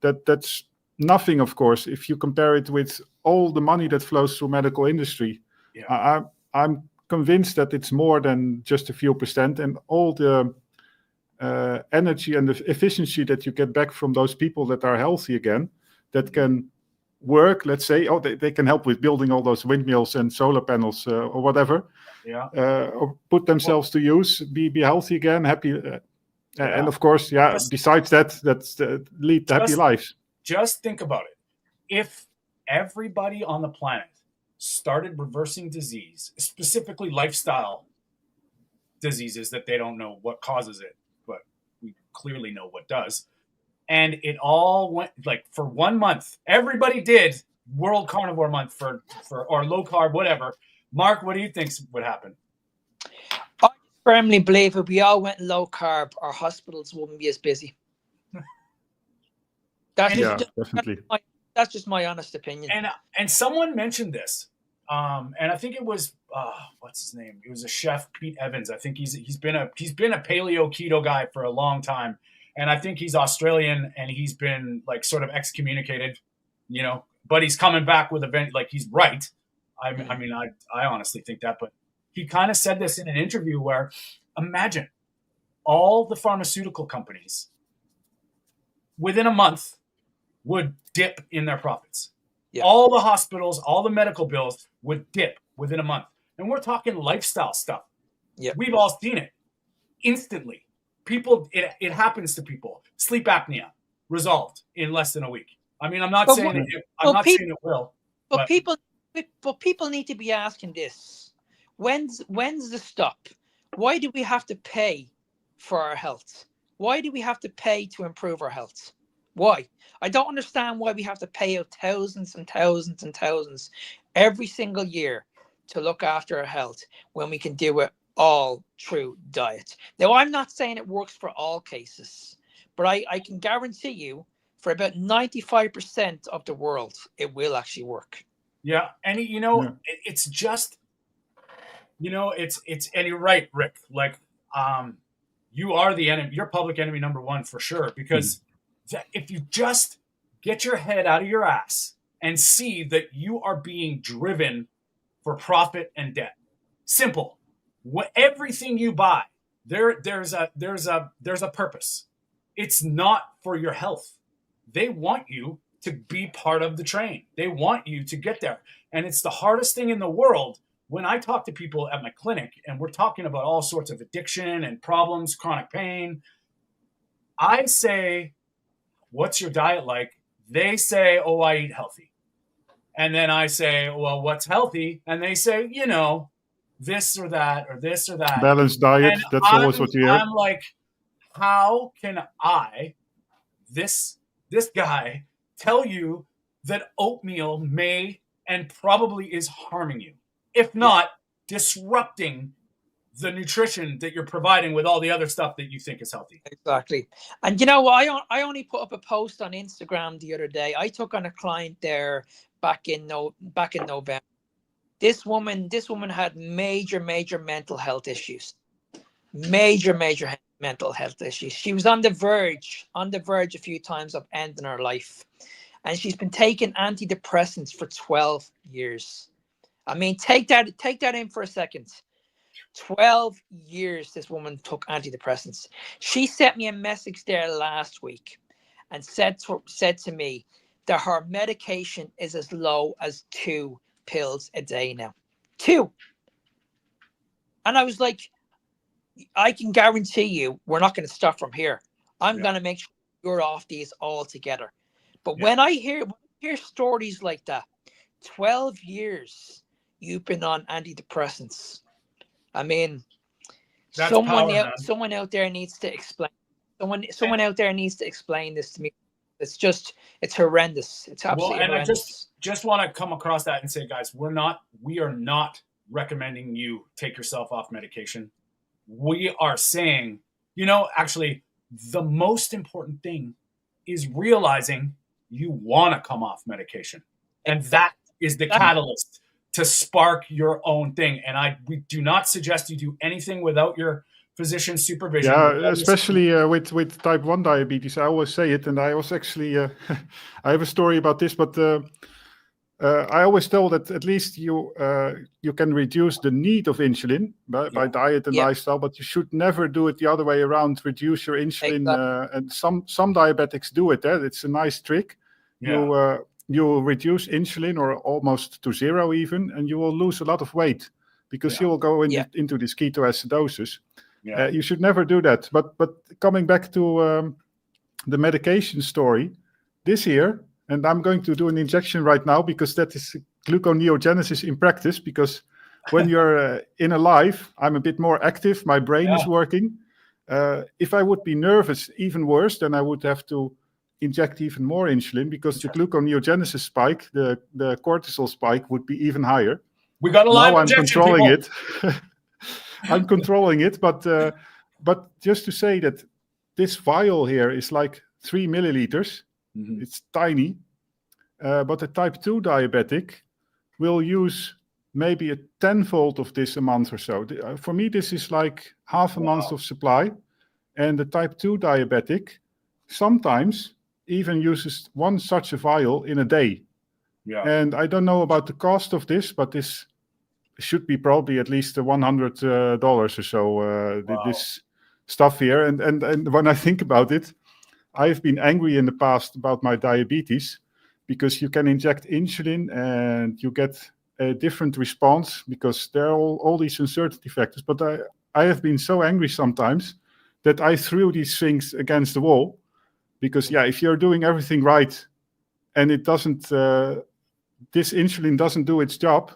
that's nothing, of course, if you compare it with all the money that flows through medical industry. Yeah. I'm convinced that it's more than just a few percent, and all the energy and the efficiency that you get back from those people that are healthy again, that can work, let's say, they can help with building all those windmills and solar panels or whatever, or put themselves to use, be healthy again, happy. And of course, besides that's lead happy lives. Just think about it. If everybody on the planet started reversing disease, specifically lifestyle diseases that they don't know what causes it, but we clearly know what does, and it all went like for 1 month, everybody did World Carnivore Month for or low carb, whatever. Mark, what do you think would happen? I firmly believe if we all went low carb, our hospitals wouldn't be as busy. Definitely. That's just my honest opinion. And someone mentioned this, and I think it was what's his name? It was a chef, Pete Evans. I think he's been a paleo keto guy for a long time, and I think he's Australian, and he's been like sort of excommunicated, but he's coming back with like he's right. I mean, I honestly think that, but he kind of said this in an interview where imagine all the pharmaceutical companies within a month would dip in their profits. Yeah. All the hospitals, all the medical bills would dip within a month. And we're talking lifestyle stuff. Yeah. We've all seen it instantly. People, it happens to people. Sleep apnea resolved in less than a week. I mean, I'm not saying it will. But people need to be asking this. When's the stop? Why do we have to pay for our health? Why do we have to pay to improve our health? Why? I don't understand why we have to pay out thousands and thousands and thousands every single year to look after our health when we can do it all through diet. Now, I'm not saying it works for all cases, but I can guarantee you for about 95% of the world, it will actually work. Yeah. And, it's just, it's, and you're right, Rick, like, you are the enemy, you're public enemy number one for sure, because if you just get your head out of your ass and see that you are being driven for profit and debt. Simple. Everything you buy, there's a purpose. It's not for your health. They want you to be part of the train. They want you to get there. And it's the hardest thing in the world when I talk to people at my clinic and we're talking about all sorts of addiction and problems, chronic pain. I say, what's your diet like? They say, oh, I eat healthy. And then I say, well, what's healthy? And they say, this or that or this or that. Balanced diet. And that's always what you hear. I'm like, how can I, this guy, tell you that oatmeal may and probably is harming you, if not disrupting the nutrition that you're providing with all the other stuff that you think is healthy. Exactly. And you know what? I only put up a post on Instagram the other day. I took on a client there back in November. This woman had major mental health issues. Major mental health issues. She was on the verge a few times of ending her life. And she's been taking antidepressants for 12 years. I mean, take that in for a second. 12 years this woman took antidepressants. She sent me a message there last week and said to me that her medication is as low as 2 pills a day now. 2. And I was like, I can guarantee you we're not going to stop from here. I'm going to make sure you're off these altogether. But Yeah. when I hear stories like that, 12 years you've been on antidepressants. I mean, That's power, man. someone out there needs to explain. Someone out there needs to explain this to me. It's horrendous. It's absolutely And horrendous. I just want to come across that and say, guys, we are not recommending you take yourself off medication. We are saying, actually, the most important thing is realizing you want to come off medication. And that is the catalyst to spark your own thing. And we do not suggest you do anything without your physician's supervision. Yeah, especially with type 1 diabetes. I always say it, and I was actually, I have a story about this, but I always tell that at least you can reduce the need of insulin by diet and lifestyle, but you should never do it the other way around, reduce your insulin. And some diabetics do it. It's a nice trick. Yeah. You reduce insulin or almost to zero even, and you will lose a lot of weight because you will go into this ketoacidosis. Yeah. You should never do that. But coming back to the medication story, this year, and I'm going to do an injection right now because that is gluconeogenesis in practice. Because when you're in a life, I'm a bit more active. My brain is working. If I would be nervous, even worse, then I would have to inject even more insulin because the gluconeogenesis spike, the cortisol spike, would be even higher. We got a live injection. Now I'm controlling it. I'm controlling it, but just to say that this vial here is like 3 milliliters. Mm-hmm. It's tiny, but a type 2 diabetic will use maybe a tenfold of this a month or so. For me, this is like half a month of supply, and the type 2 diabetic sometimes even uses one such a vial in a day. Yeah. And I don't know about the cost of this, but this should be probably at least $100 or so, this stuff here. And when I think about it, I've been angry in the past about my diabetes because you can inject insulin and you get a different response because there are all these uncertainty factors. But I have been so angry sometimes that I threw these things against the wall because, if you're doing everything right and it doesn't, this insulin doesn't do its job,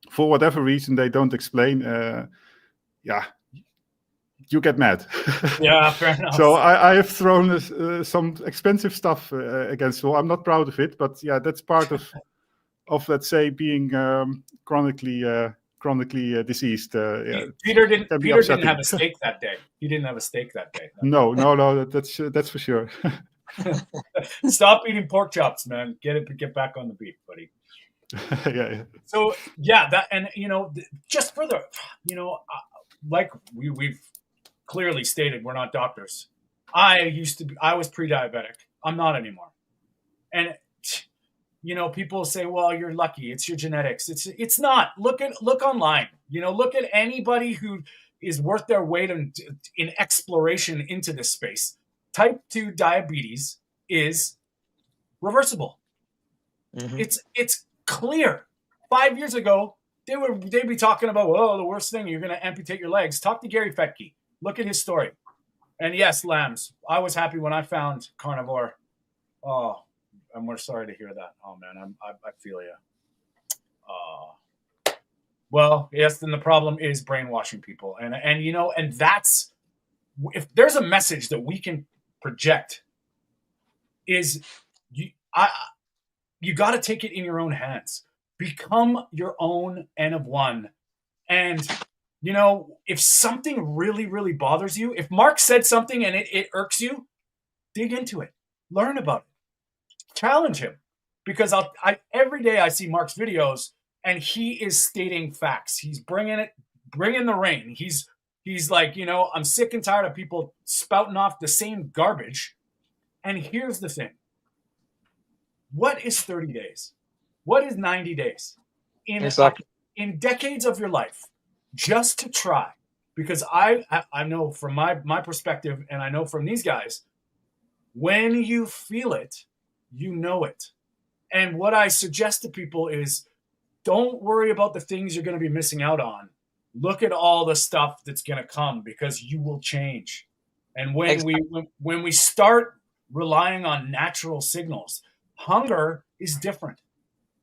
for whatever reason they don't explain, you get mad. Yeah, fair enough. So I have thrown some expensive stuff against the wall. I'm not proud of it, but that's part of let's say being chronically diseased. Peter didn't have a steak that day. He didn't have a steak that day. No, that's for sure. Stop eating pork chops, man. Get back on the beef, buddy. Yeah. So that, and just further, like we've clearly stated, we're not doctors. I was pre-diabetic. I'm not anymore. And people say, well, you're lucky. It's your genetics. It's not. Look online. Look at anybody who is worth their weight in exploration into this space. Type 2 diabetes is reversible. Mm-hmm. It's clear. 5 years ago, they'd be talking about, the worst thing, you're going to amputate your legs. Talk to Gary Fettke. Look at his story. And yes, lambs. I was happy when I found carnivore. Oh, and we're sorry to hear that. Oh man, I feel you. Well, yes. Then the problem is brainwashing people, and that's, if there's a message that we can project, is you got to take it in your own hands. Become your own N of one. And, if something really, really bothers you, if Mark said something and it irks you, dig into it. Learn about it. Challenge him. Because every day I see Mark's videos and he is stating facts. He's bringing the rain. He's like, I'm sick and tired of people spouting off the same garbage. And here's the thing. What is 30 days? What is 90 days? In decades of your life, just to try. Because I know from my perspective, and I know from these guys, when you feel it, you know it. And what I suggest to people is, don't worry about the things you're going to be missing out on. Look at all the stuff that's going to come, because you will change. And when we start relying on natural signals. Hunger is different.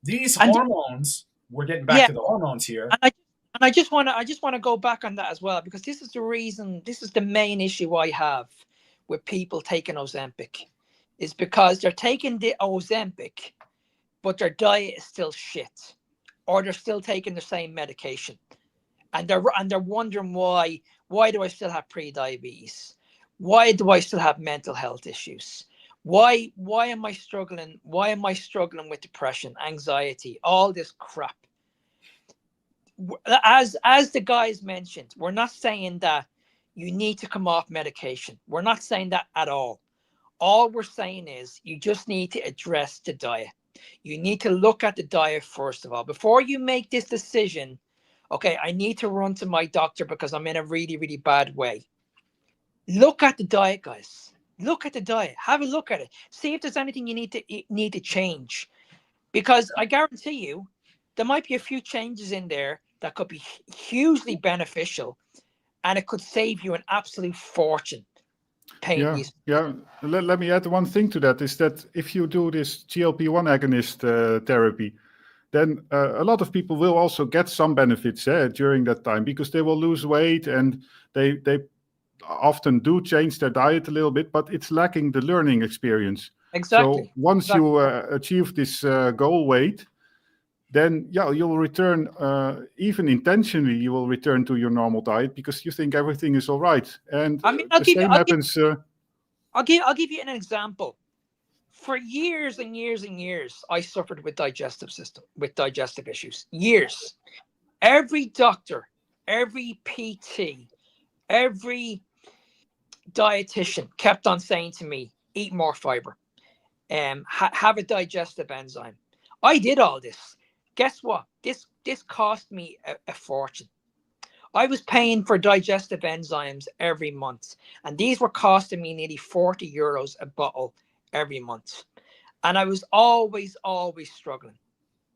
These And hormones, we're getting back yeah, to the hormones here. and I just want to go back on that as well, because this is the reason, this is the main issue I have with people taking Ozempic, is because they're taking the Ozempic, but their diet is still shit, or they're still taking the same medication, and they're wondering why do I still have pre-diabetes? Why do I still have mental health issues? Why am I struggling? Why am I struggling with depression, anxiety, all this crap? As the guys mentioned, we're not saying that you need to come off medication. We're not saying that at all. All we're saying is you just need to address the diet. You need to look at the diet first of all before you make this decision. Okay, I need to run to my doctor because I'm in a really, really bad way. Look at the diet, guys. Look at the diet. Have a look at it. See if there's anything you need to change. Because I guarantee you, there might be a few changes in there that could be hugely beneficial, and it could save you an absolute fortune paying these. Yeah. Let me add one thing to that, is that if you do this GLP-1 agonist therapy, then a lot of people will also get some benefits during that time, because they will lose weight, and they often do change their diet a little bit, but it's lacking the learning experience. Exactly. So once you achieve this goal weight, then you'll return, even intentionally, you will return to your normal diet because you think everything is all right. And I mean, the same happens. I'll give you an example. For years and years and years, I suffered with digestive issues. Years. Every doctor, every PT, every dietitian kept on saying to me, eat more fiber, have a digestive enzyme. I did all this. Guess what? This cost me a fortune. I was paying for digestive enzymes every month, and these were costing me nearly 40 euros a bottle every month. And I was always struggling.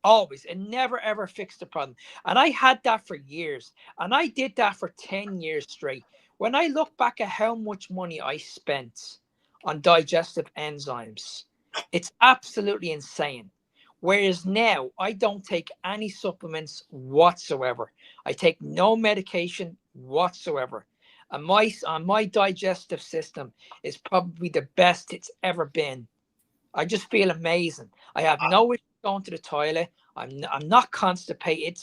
Always. It never, ever fixed the problem. And I had that for years. And I did that for 10 years straight. When I look back at how much money I spent on digestive enzymes, it's absolutely insane. Whereas now, I don't take any supplements whatsoever. I take no medication whatsoever. And my digestive system is probably the best it's ever been. I just feel amazing. I have no issue going to the toilet. I'm not constipated.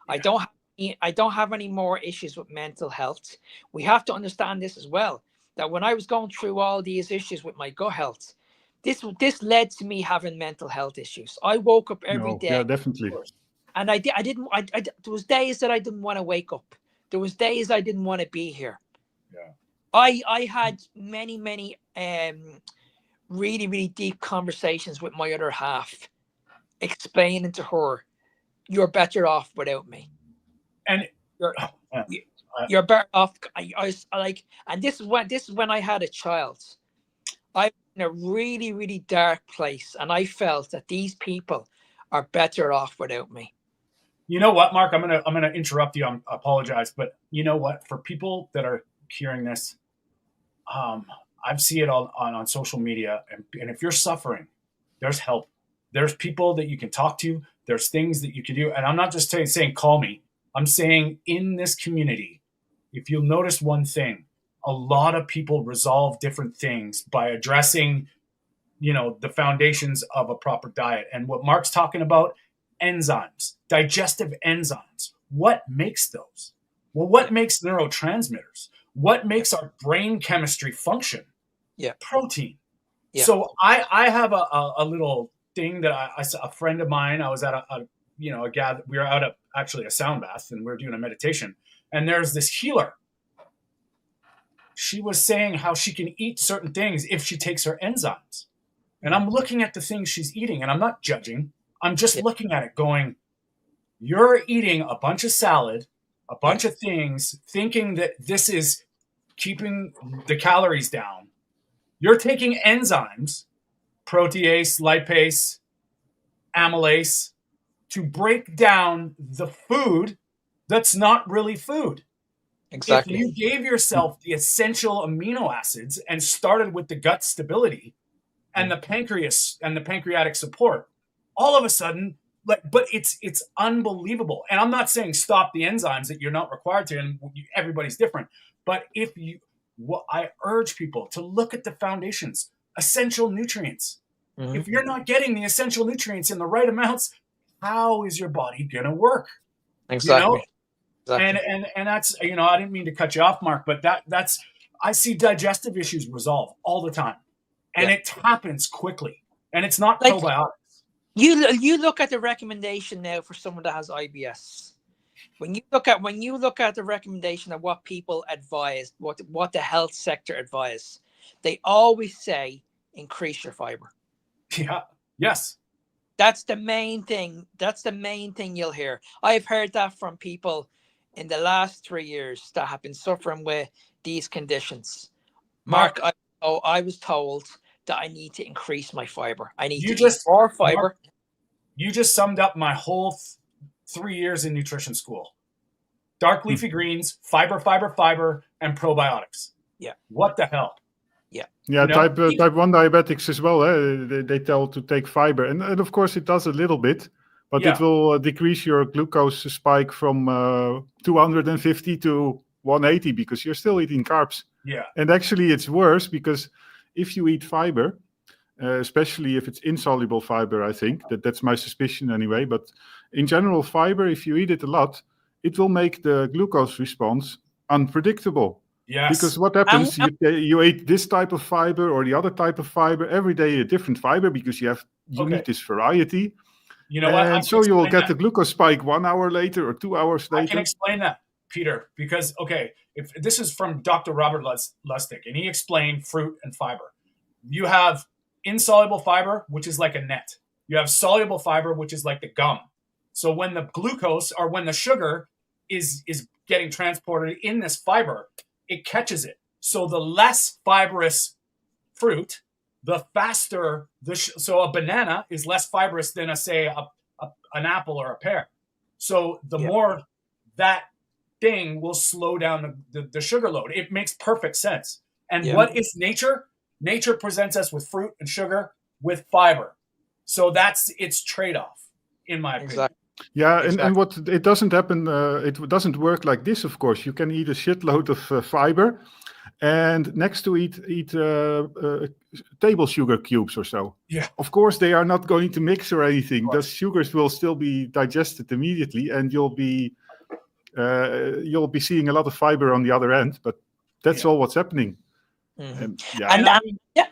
I don't have any more issues with mental health. We have to understand this as well, that when I was going through all these issues with my gut health, this led to me having mental health issues. I woke up every day. Yeah, definitely. And there was days that I didn't want to wake up. There was days I didn't want to be here. Yeah. I had many really, really deep conversations with my other half, explaining to her, you're better off without me. And you're better off. I was like, and this is when I had a child. I was in a really, really dark place, and I felt that these people are better off without me. You know what, Mark? I'm gonna interrupt you. I apologize, but you know what? For people that are hearing this, I've seen it on social media, and if you're suffering, there's help. There's people that you can talk to. There's things that you can do. And I'm not just saying call me. I'm saying in this community, if you'll notice one thing, a lot of people resolve different things by addressing, the foundations of a proper diet. And what Mark's talking about, enzymes, digestive enzymes. What makes those? Well, what makes neurotransmitters? What makes our brain chemistry function? Yeah. Protein. Yeah. So I have a little thing that a friend of mine, I was at a gather, we were out at actually a sound bath, and we were doing a meditation, and there's this healer. She was saying how she can eat certain things if she takes her enzymes. And I'm looking at the things she's eating, and I'm not judging. I'm just looking at it going, you're eating a bunch of salad, a bunch of things, thinking that this is keeping the calories down. You're taking enzymes, protease, lipase, amylase, to break down the food that's not really food. Exactly. If you gave yourself the essential amino acids and started with the gut stability, and the pancreas and the pancreatic support, all of a sudden, but it's unbelievable. And I'm not saying stop the enzymes that you're not required to, and everybody's different. But I urge people to look at the foundations, essential nutrients. Mm-hmm. If you're not getting the essential nutrients in the right amounts, how is your body gonna work? Exactly. Exactly. And that's, I didn't mean to cut you off, Mark, but that's I see digestive issues resolve all the time, and it happens quickly, and it's not probiotics. You look at the recommendation now for someone that has IBS. When you look at the recommendation of what people advise, what the health sector advise, they always say increase your fiber. Yeah. Yes. That's the main thing. That's the main thing you'll hear. I've heard that from people in the last 3 years that have been suffering with these conditions. Mark, I was told that I need to increase my fiber. I need to eat more fiber. Mark, you just summed up my whole 3 years in nutrition school. Dark leafy greens, fiber, and probiotics. Yeah. What the hell? Yeah. Yeah, type 1 diabetics as well. They tell to take fiber. And of course, it does a little bit, but it will decrease your glucose spike from 250 to 180 because you're still eating carbs. Yeah. And actually, it's worse because if you eat fiber, especially if it's insoluble fiber, I think that's my suspicion anyway. But in general, fiber, if you eat it a lot, it will make the glucose response unpredictable. Yes. Because what happens, you ate this type of fiber or the other type of fiber, every day a different fiber because you need this variety. You know what? And so you will get the glucose spike 1 hour later or 2 hours later. I can explain that, Peter, because, if this is from Dr. Robert Lustig, and he explained fruit and fiber. You have insoluble fiber, which is like a net. You have soluble fiber, which is like the gum. So when the glucose or when the sugar is getting transported in this fiber, it catches it. So the less fibrous fruit, the faster so a banana is less fibrous than an apple or a pear. So the more that thing will slow down the sugar load. It makes perfect sense. And what is nature? Nature presents us with fruit and sugar with fiber. So that's its trade-off, in my opinion. Exactly. Yeah, and what it doesn't happen, it doesn't work like this, of course. You can eat a shitload of fiber and next to eat table sugar cubes or so. Yeah. Of course, they are not going to mix or anything. The sugars will still be digested immediately and you'll be seeing a lot of fiber on the other end, but that's all what's happening. Mm-hmm.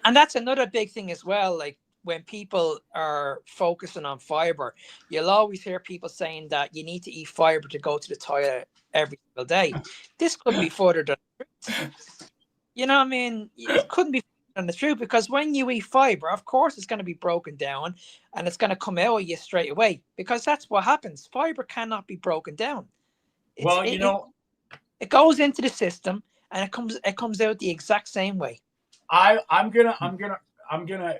And that's another big thing as well. Like when people are focusing on fiber, you'll always hear people saying that you need to eat fiber to go to the toilet every single day. This couldn't be further than the truth. You know what I mean? It couldn't be further than the truth because when you eat fiber, of course, it's going to be broken down and it's going to come out of you straight away because that's what happens. Fiber cannot be broken down. It goes into the system and it comes out the exact same way. I'm gonna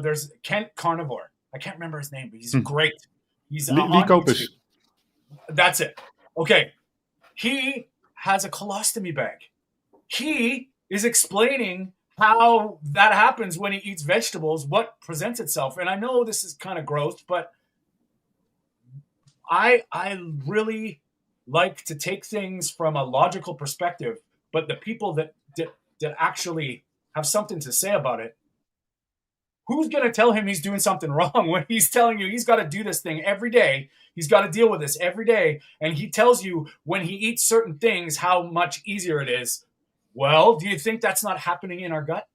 there's Kent Carnivore. I can't remember his name, but he's great. He's Lycopus. That's it. Okay. He has a colostomy bag. He is explaining how that happens when he eats vegetables, what presents itself. And I know this is kind of gross, but I really like to take things from a logical perspective, but the people that actually have something to say about it, who's going to tell him he's doing something wrong when he's telling you he's got to do this thing every day? He's got to deal with this every day. And he tells you when he eats certain things, how much easier it is. Well, do you think that's not happening in our gut?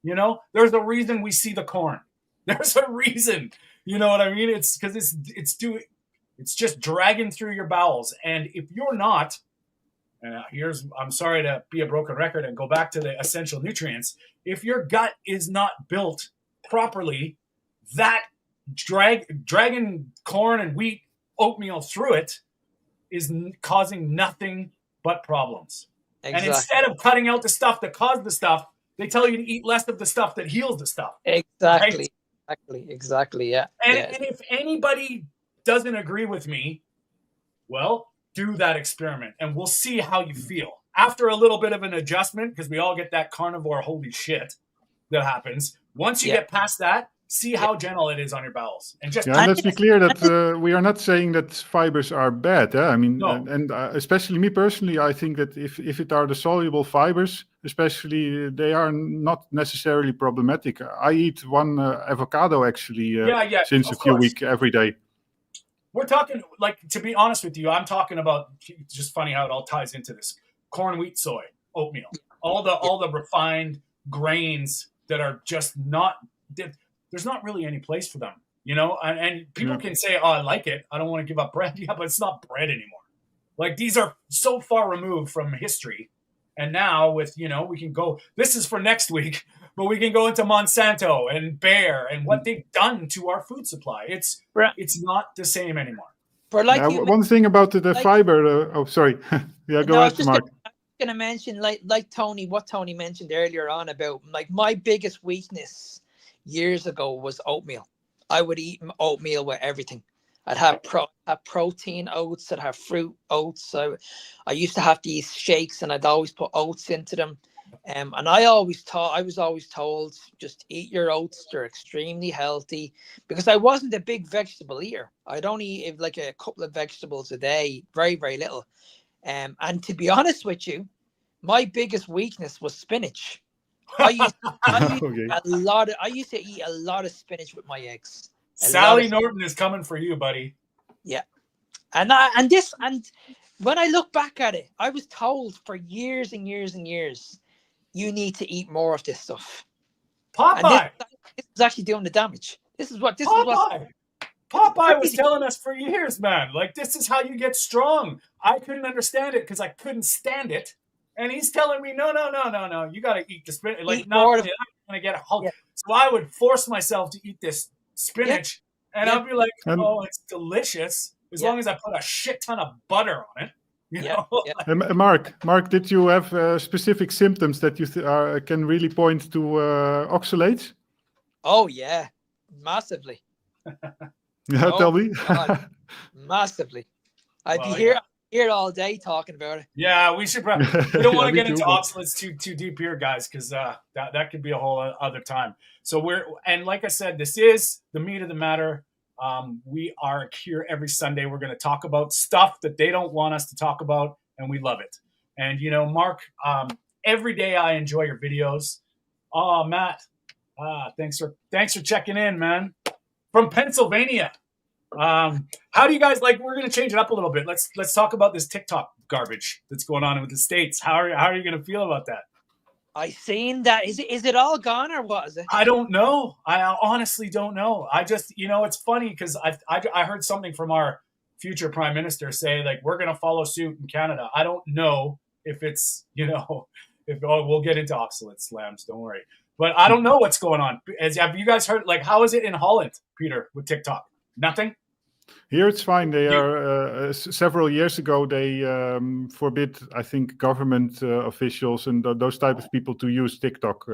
There's a reason we see the corn. There's a reason, you know what I mean? It's because it's just dragging through your bowels. And if you're not, I'm sorry to be a broken record and go back to the essential nutrients. If your gut is not built properly, that dragging corn and wheat oatmeal through it is causing nothing but problems. Exactly. And instead of cutting out the stuff that caused the stuff, they tell you to eat less of the stuff that heals the stuff. Exactly. Right? Exactly. Yeah. And if anybody doesn't agree with me, well, do that experiment and we'll see how you feel. After a little bit of an adjustment, because we all get that carnivore holy shit, that happens. Once you get past that, see how gentle it is on your bowels. And just let's be clear that we are not saying that fibers are bad. I mean, and especially me personally, I think that if it are the soluble fibers, especially, they are not necessarily problematic. I eat one avocado actually since a few weeks every day. We're talking, like, to be honest with you, I'm talking about, just funny how it all ties into this: corn, wheat, soy, oatmeal, all the refined grains that are just not. There's not really any place for them, you know. And people can say, "Oh, I like it. I don't want to give up bread." Yeah, but it's not bread anymore. Like, these are so far removed from history, and now with, you know, we can go. This is for next week. But we can go into Monsanto and Bayer and what they've done to our food supply. It's not the same anymore. For one thing about the fiber. Sorry. Go ahead, Mark. I'm going to mention, like Tony, what Tony mentioned earlier on about, like, my biggest weakness years ago was oatmeal. I would eat oatmeal with everything. I'd have protein oats. I'd have fruit oats. I used to have these shakes, and I'd always put oats into them. And I was always told, just eat your oats. They're extremely healthy, because I wasn't a big vegetable eater. I'd only eat like a couple of vegetables a day, very, very little. And to be honest with you, my biggest weakness was spinach. I used to eat a lot of spinach with my eggs. Sally Norton is coming for you, buddy. Yeah. And when I look back at it, I was told for years and years and years, you need to eat more of this stuff. Popeye! This is actually doing the damage. Popeye was telling us for years, man. Like, this is how you get strong. I couldn't understand it because I couldn't stand it. And he's telling me, no. You got to eat the spinach. Like, not only I'm going to get a Hulk. Yeah. So I would force myself to eat this spinach. Yeah. And I'd be like, oh, it's delicious. As long as I put a shit ton of butter on it. You know? Mark, did you have specific symptoms that you can really point to oxalates? Oh, yeah. Massively. Tell me. Massively. I'd be here all day talking about it. Yeah, we should probably. We don't want to get into oxalates too deep here, guys, because that could be a whole other time. So like I said, this is the meat of the matter. We are here every Sunday. We're going to talk about stuff that they don't want us to talk about, and we love it. And, you know, Mark, every day I enjoy your videos. Oh, Matt, thanks for checking in, man. From Pennsylvania. How do you guys we're going to change it up a little bit. Let's talk about this TikTok garbage that's going on with the States. How are you going to feel about that? I seen that. Is it all gone, or what is it? I don't know. I honestly don't know. I just, you know, it's funny because I heard something from our future prime minister say, like, we're going to follow suit in Canada. I don't know if it's, you know, we'll get into oxalates, lambs, don't worry. But I don't know what's going on. Have you guys heard, like, how is it in Holland, Peter, with TikTok? Nothing? Here it's fine. They are several years ago. They forbid, I think, government officials and those type of people to use TikTok.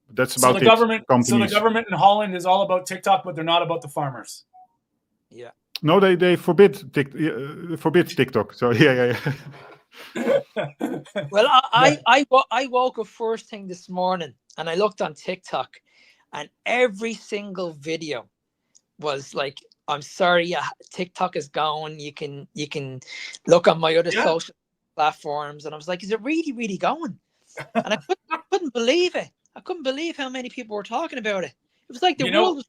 That's about the government. So the government in Holland is all about TikTok, but they're not about the farmers. Yeah. No, they forbid TikTok. So yeah. Well, I woke up first thing this morning and I looked on TikTok, and every single video was like, I'm sorry, TikTok is gone. You can look on my other social platforms. And I was like, is it really, really going? And I couldn't believe it. I couldn't believe how many people were talking about it. It was like the world was...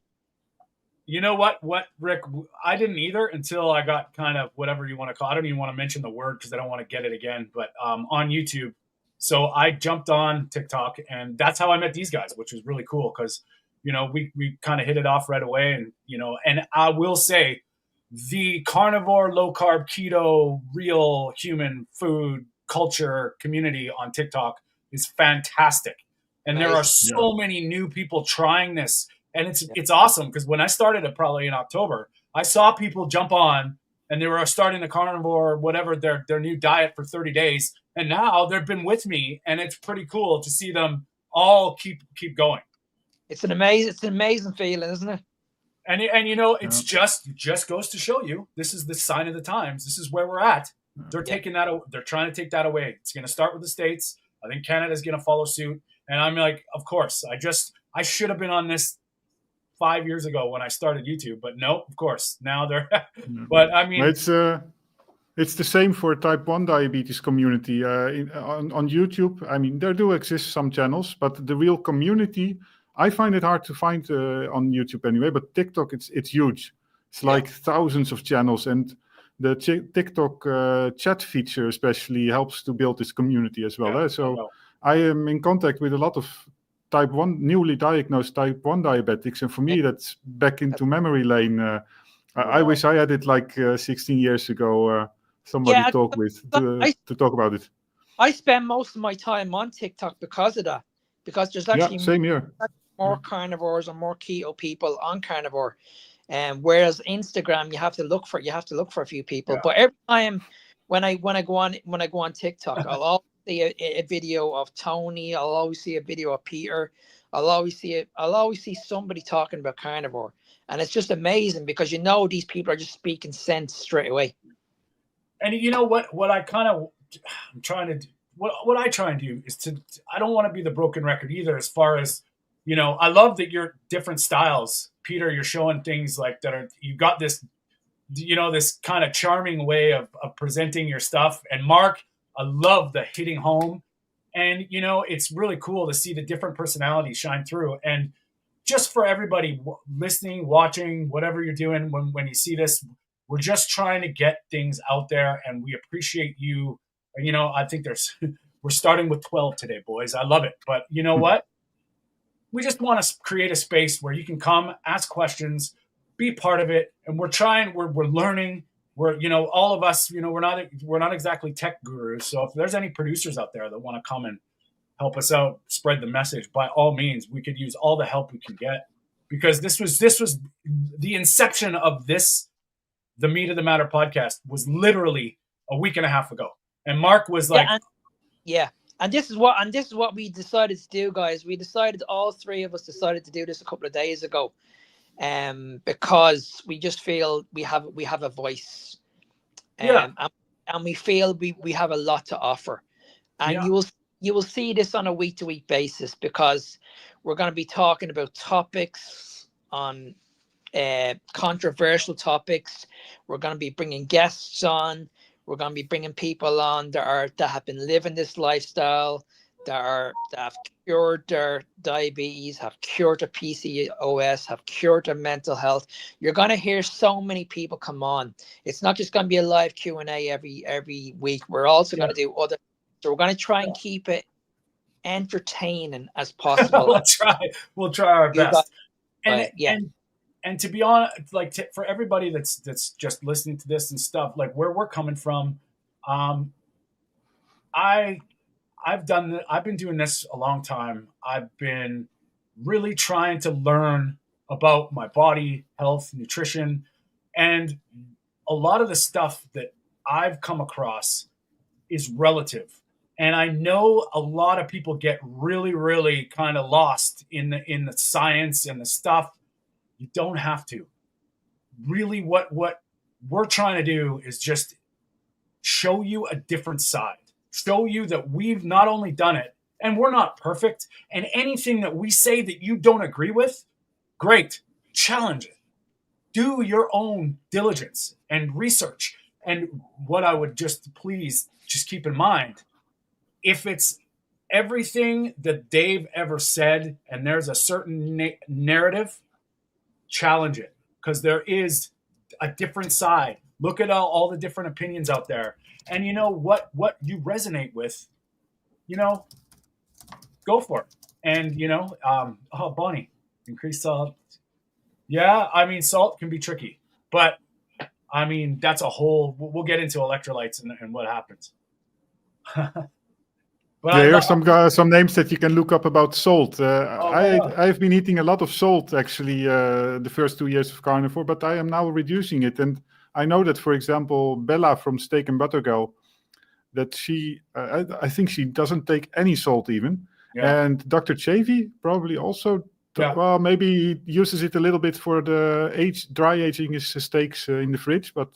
You know what, Rick? I didn't either until I got kind of whatever you want to call it. I don't even want to mention the word because I don't want to get it again. But on YouTube. So I jumped on TikTok, and that's how I met these guys, which was really cool because, you know, we kind of hit it off right away. And, you know, and I will say the carnivore, low carb, keto, real human food culture community on TikTok is fantastic. And there are so many new people trying this. And it's awesome because when I started it probably in October, I saw people jump on and they were starting the carnivore, whatever, their new diet for 30 days. And now they've been with me, and it's pretty cool to see them all keep going. It's an amazing feeling, isn't it? And you know, it's just goes to show you, this is the sign of the times. This is where we're at. They're taking that. They're trying to take that away. It's going to start with the States. I think Canada is going to follow suit. And I'm like, of course, I should have been on this 5 years ago when I started YouTube, but no, of course now they're. But I mean, it's the same for type 1 diabetes community on YouTube. I mean, there do exist some channels, but the real community, I find it hard to find on YouTube anyway. But TikTok, it's huge. It's like thousands of channels, and the TikTok chat feature especially helps to build this community as well. So I am in contact with a lot of type 1, newly diagnosed type 1 diabetics, and for me that's back into memory lane. I wish I had it like 16 years ago. Somebody to talk with to talk about it. I spend most of my time on TikTok because of that. Because there's actually same here. more carnivores or more keto people on carnivore, and whereas Instagram you have to look for a few people. But every time when I go on TikTok, I'll always see a video of Tony. I'll always see a video of Peter. I'll always see somebody talking about carnivore, and it's just amazing because these people are just speaking sense straight away. And you know what I kind of I'm trying to do, what I try and do is I don't want to be the broken record either, as far as, I love that you're different styles. Peter, you're showing things like that you got this, this kind of charming way of presenting your stuff. And Mark, I love the hitting home. And, it's really cool to see the different personalities shine through. And just for everybody listening, watching, whatever you're doing, when you see this, we're just trying to get things out there, and we appreciate you. And, I think we're starting with 12 today, boys. I love it. But you know what? We just want to create a space where you can come, ask questions, be part of it. And we're learning. We're, all of us, we're not exactly tech gurus. So if there's any producers out there that want to come and help us out, spread the message, by all means, we could use all the help we can get, because this was the inception of the Meat of the Matter podcast was literally a week and a half ago. And Mark was like, and this is what we decided to do, guys. All three of us decided to do this a couple of days ago. Because we just feel we have a voice. And we feel we have a lot to offer. And you will see this on a week-to-week basis, because we're going to be talking about topics on controversial topics. We're going to be bringing guests on. We're going to be bringing people on that have been living this lifestyle, that have cured their diabetes, have cured their PCOS, have cured their mental health. You're going to hear so many people come on. It's not just going to be a live Q&A every week. We're also going to do other. So we're going to try and keep it entertaining as possible. We'll try our best. And to be honest, like for everybody that's just listening to this and stuff, like where we're coming from, I've been doing this a long time. I've been really trying to learn about my body, health, nutrition, and a lot of the stuff that I've come across is relative. And I know a lot of people get really, really kind of lost in the science and the stuff. You don't have to. Really, what we're trying to do is just show you a different side. Show you that we've not only done it, and we're not perfect, and anything that we say that you don't agree with, great, challenge it. Do your own diligence and research. And what I would please keep in mind, if it's everything that Dave ever said and there's a certain narrative, challenge it, because there is a different side. Look at all the different opinions out there, and what you resonate with, go for it. And Bonnie, increase salt. Yeah, I mean, salt can be tricky, but I mean, that's a whole. We'll get into electrolytes and what happens. But there are some names that you can look up about salt. I've been eating a lot of salt, actually, the first 2 years of carnivore, but I am now reducing it. And I know that, for example, Bella from Steak and Butter Girl, that she, I think she doesn't take any salt even. Yeah. And Dr. Chavy probably also, well, maybe he uses it a little bit for the dry aging his steaks in the fridge, but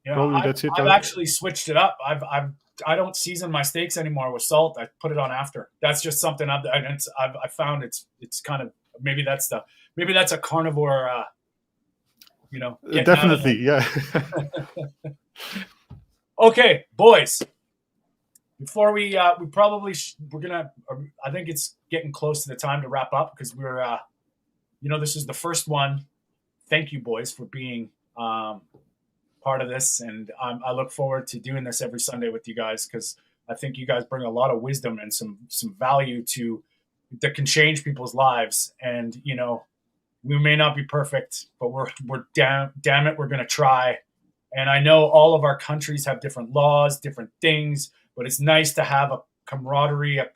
probably that's it. I've actually switched it up. I've don't season my steaks anymore with salt. I put it on after. That's just something I've found. It's kind of maybe that's a carnivore. Getting out of Definitely, yeah. Okay, boys. Before we're gonna. I think it's getting close to the time to wrap up because we're. This is the first one. Thank you, boys, for being part of this, and I look forward to doing this every Sunday with you guys because I think you guys bring a lot of wisdom and some value that can change people's lives. And we may not be perfect, but we're damn it, we're gonna try. And I know all of our countries have different laws, different things, but it's nice to have a camaraderie, a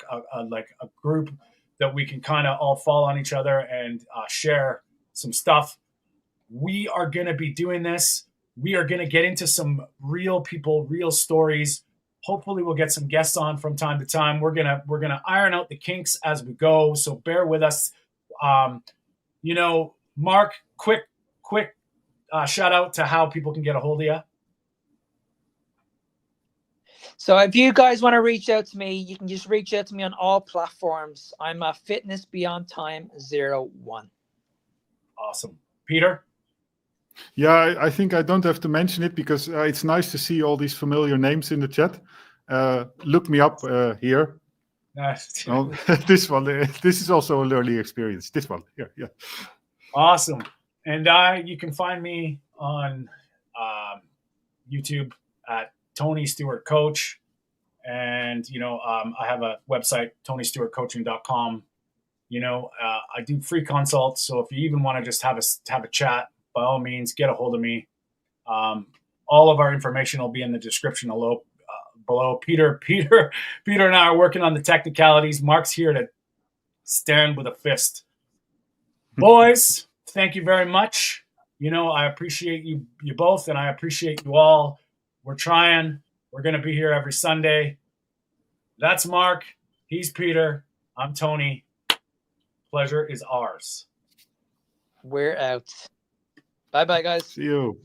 group that we can kind of all fall on each other and share some stuff. We are going to be doing this. We are going to get into some real people, real stories. Hopefully we'll get some guests on from time to time. We're going to iron out the kinks as we go. So bear with us. Mark, quick shout out to how people can get a hold of you. So if you guys want to reach out to me, you can just reach out to me on all platforms. I'm a Fitness Beyond Time 01. Awesome. Peter? Yeah, I think I don't have to mention it because it's nice to see all these familiar names in the chat. Look me up here. This one, this is also a learning experience. This one, yeah. Awesome. And you can find me on YouTube at Tony Stewart Coach. And, I have a website, TonyStewartCoaching.com. I do free consults. So if you even want to just have a chat, by all means, get a hold of me. All of our information will be in the description below. Peter and I are working on the technicalities. Mark's here to stand with a fist. Boys, thank you very much. I appreciate you both, and I appreciate you all. We're trying. We're going to be here every Sunday. That's Mark. He's Peter. I'm Tony. Pleasure is ours. We're out. Bye-bye, guys. See you.